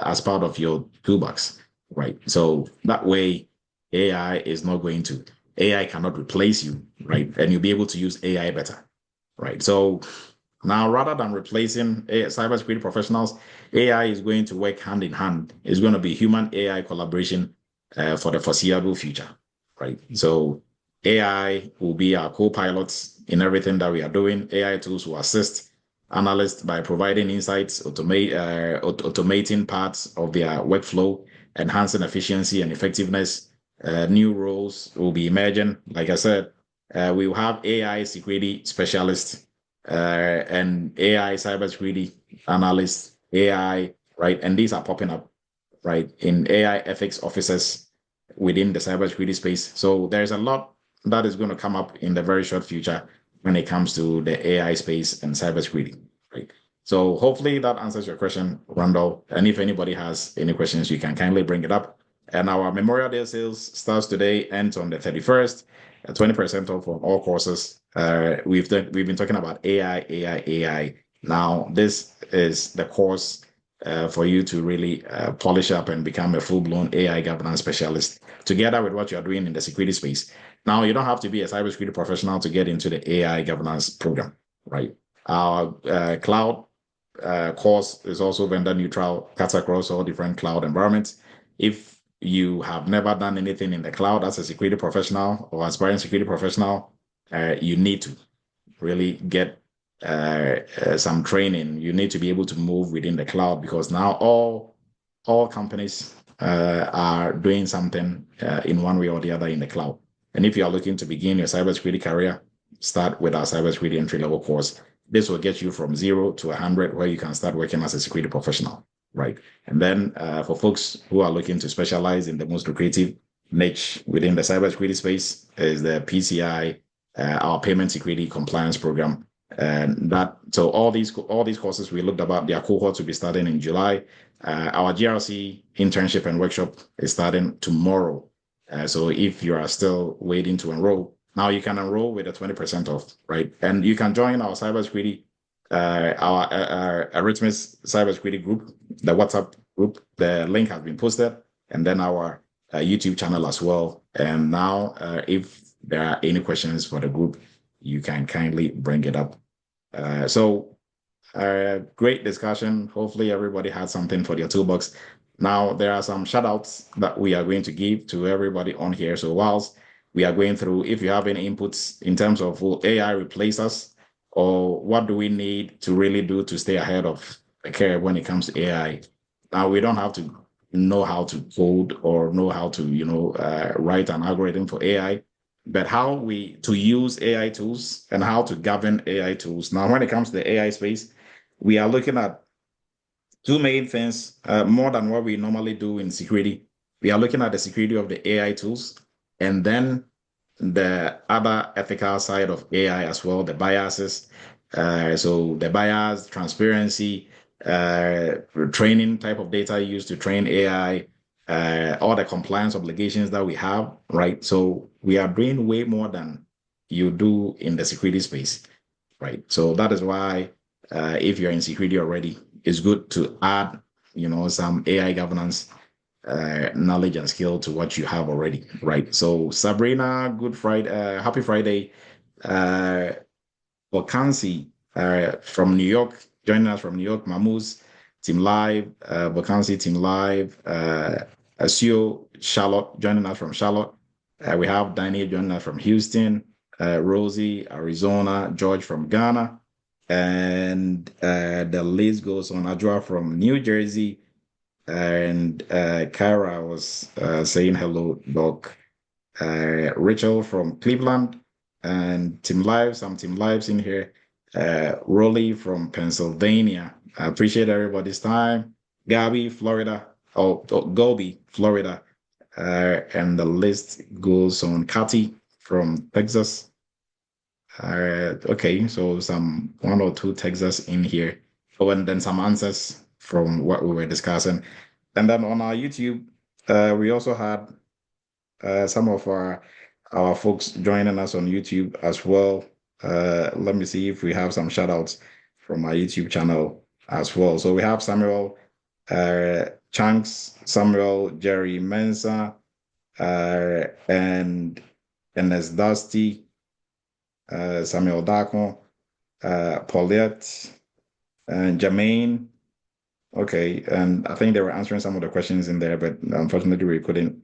as part of your toolbox, right? So that way, AI cannot replace you, right? And you'll be able to use AI better, right? So now, rather than replacing cybersecurity professionals, AI is going to work hand in hand. It's going to be human AI collaboration for the foreseeable future, right? So AI will be our co-pilots in everything that we are doing. AI tools will assist analysts by providing insights, automating parts of their workflow, enhancing efficiency and effectiveness. New roles will be emerging. Like I said, we will have AI security specialists and AI cybersecurity analysts, AI, right? And these are popping up, right, in AI ethics officers within the cybersecurity space. So there's a lot that is going to come up in the very short future when it comes to the AI space and cybersecurity, right? So hopefully that answers your question, Randall. And if anybody has any questions, you can kindly bring it up. And our Memorial Day sales starts today, ends on the 31st. 20% off on all courses. We've been talking about AI. Now, this is the course for you to really polish up and become a full-blown AI governance specialist, together with what you're doing in the security space. Now, you don't have to be a cybersecurity professional to get into the AI governance program, right? Our cloud course is also vendor neutral, cuts across all different cloud environments. If you have never done anything in the cloud as a security professional or aspiring security professional, you need to really get some training. You need to be able to move within the cloud, because now all companies are doing something in one way or the other in the cloud. And if you are looking to begin your cybersecurity career, start with our cybersecurity entry-level course. This will get you from 0 to 100, where you can start working as a security professional, right? And then for folks who are looking to specialize in the most lucrative niche within the cybersecurity space, is the PCI, our payment security compliance program. And so all these courses we looked about, their cohorts will be starting in July. Our GRC internship and workshop is starting tomorrow. So if you are still waiting to enroll, now you can enroll with a 20% off, right? And you can join our cybersecurity, our Eretmis Cybersecurity group, the WhatsApp group. The link has been posted, and then our YouTube channel as well. And now, if there are any questions for the group, you can kindly bring it up. Great discussion. Hopefully everybody had something for their toolbox. Now, there are some shout outs that we are going to give to everybody on here. So whilst we are going through, if you have any inputs in terms of will AI replace us, or what do we need to really do to stay ahead of the curve when it comes to AI? Now, we don't have to know how to code or know how to, write an algorithm for AI, but how to use AI tools and how to govern AI tools. Now, when it comes to the AI space, we are looking at two main things, more than what we normally do in security. We are looking at the security of the AI tools, and then the other ethical side of AI as well, the biases. So the bias, transparency, training type of data used to train AI, all the compliance obligations that we have, right? So we are doing way more than you do in the security space, right? So that is why if you're in security already, it's good to add some AI governance knowledge and skill to what you have already, right? So Sabrina, good Friday, happy Friday. Vacancy from New York, joining us from New York, Mamuz, Team Live, Vacancy, Team Live, Asio, Charlotte, joining us from Charlotte. We have Daniel joining us from Houston, Rosie, Arizona, George from Ghana, and the list goes on. Ajua from New Jersey, and Kara was saying hello, Doc. Rachel from Cleveland, and Team Live, some Team Lives in here. Rolly from Pennsylvania. I appreciate everybody's time. Gabby, Florida. Gobi, Florida. And the list goes on. Cathy from Texas. Okay, so some 1 or 2 Texas in here. Oh, and then some answers from what we were discussing. And then on our YouTube, we also had some of our folks joining us on YouTube as well. Let me see if we have some shout outs from our YouTube channel as well. So we have Samuel Chunks, Samuel, Jerry Mensa, and Ernest Dusty, Samuel Dacon, Paulette, and Jermaine. Okay, and I think they were answering some of the questions in there, but unfortunately we couldn't.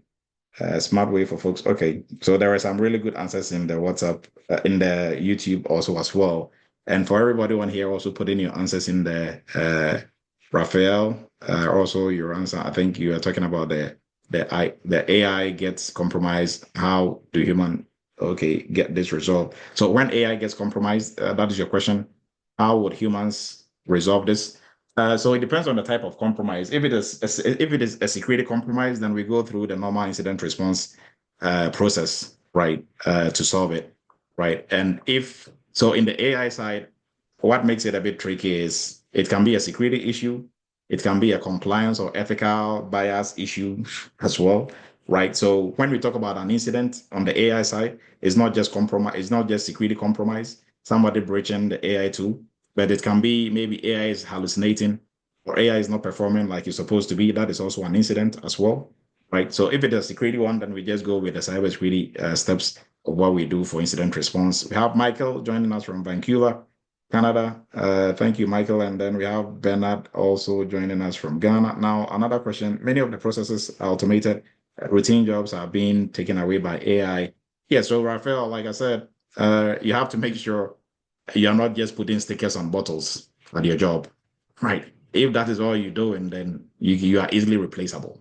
Smart way for folks. Okay, so there are some really good answers in the WhatsApp, in the YouTube also as well. And for everybody on here, also put in your answers in the Raphael. Also your answer. I think you are talking about the AI gets compromised. How do human get this resolved? So when AI gets compromised, that is your question. How would humans resolve this? So it depends on the type of compromise. If it is a security compromise, then we go through the normal incident response process, right, to solve it, right? And if so, in the AI side, what makes it a bit tricky is it can be a security issue, it can be a compliance or ethical bias issue as well, right? So when we talk about an incident on the AI side, it's not just compromise, it's not just security compromise, somebody breaching the AI tool, but it can be maybe AI is hallucinating or AI is not performing like it's supposed to be. That is also an incident as well, right? So if it's a security one, then we just go with the cybersecurity steps of what we do for incident response. We have Michael joining us from Vancouver, Canada. Thank you, Michael. And then we have Bernard also joining us from Ghana. Now, another question. Many of the processes are automated. Routine jobs are being taken away by AI. Yeah, so Raphael, like I said, you have to make sure you're not just putting stickers on bottles at your job, right? If that is all you're doing, then you are easily replaceable.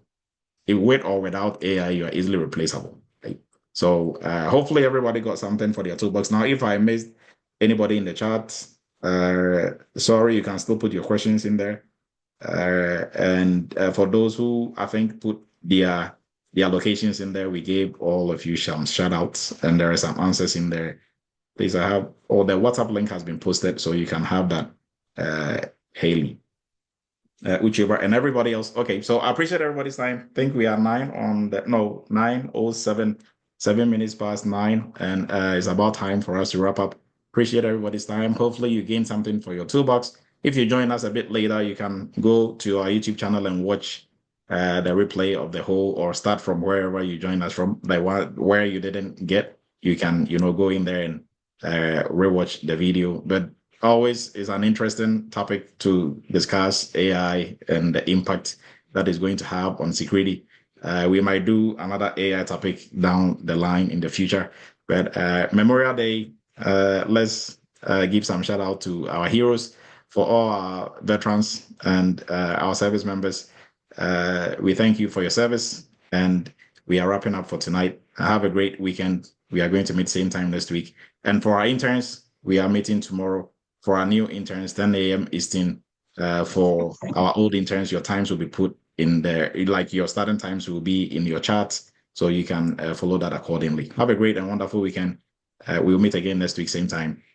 If with or without AI, you are easily replaceable. Right? So hopefully everybody got something for their toolbox. Now, if I missed anybody in the chat, sorry, you can still put your questions in there. And for those who I think put their locations in there, we gave all of you some shout outs, and there are some answers in there. Please, I have, or the WhatsApp link has been posted, so you can have that, Haley, Uchiba, and everybody else. Okay, so I appreciate everybody's time. I think we are 9:07, 7 minutes past 9, and it's about time for us to wrap up. Appreciate everybody's time. Hopefully you gained something for your toolbox. If you join us a bit later, you can go to our YouTube channel and watch the replay of the whole, or start from wherever you joined us from, where you didn't get. You can, go in there and rewatch the video. But always is an interesting topic to discuss, AI and the impact that is going to have on security. We might do another AI topic down the line in the future. But Memorial Day, let's give some shout out to our heroes, for all our veterans and our service members. We thank you for your service, and we are wrapping up for tonight. Have a great weekend. We are going to meet same time next week. And for our interns, we are meeting tomorrow. For our new interns, 10 a.m. Eastern. For our old interns, your times will be put in there. Like your starting times will be in your charts, so you can follow that accordingly. Have a great and wonderful weekend. We'll meet again next week, same time.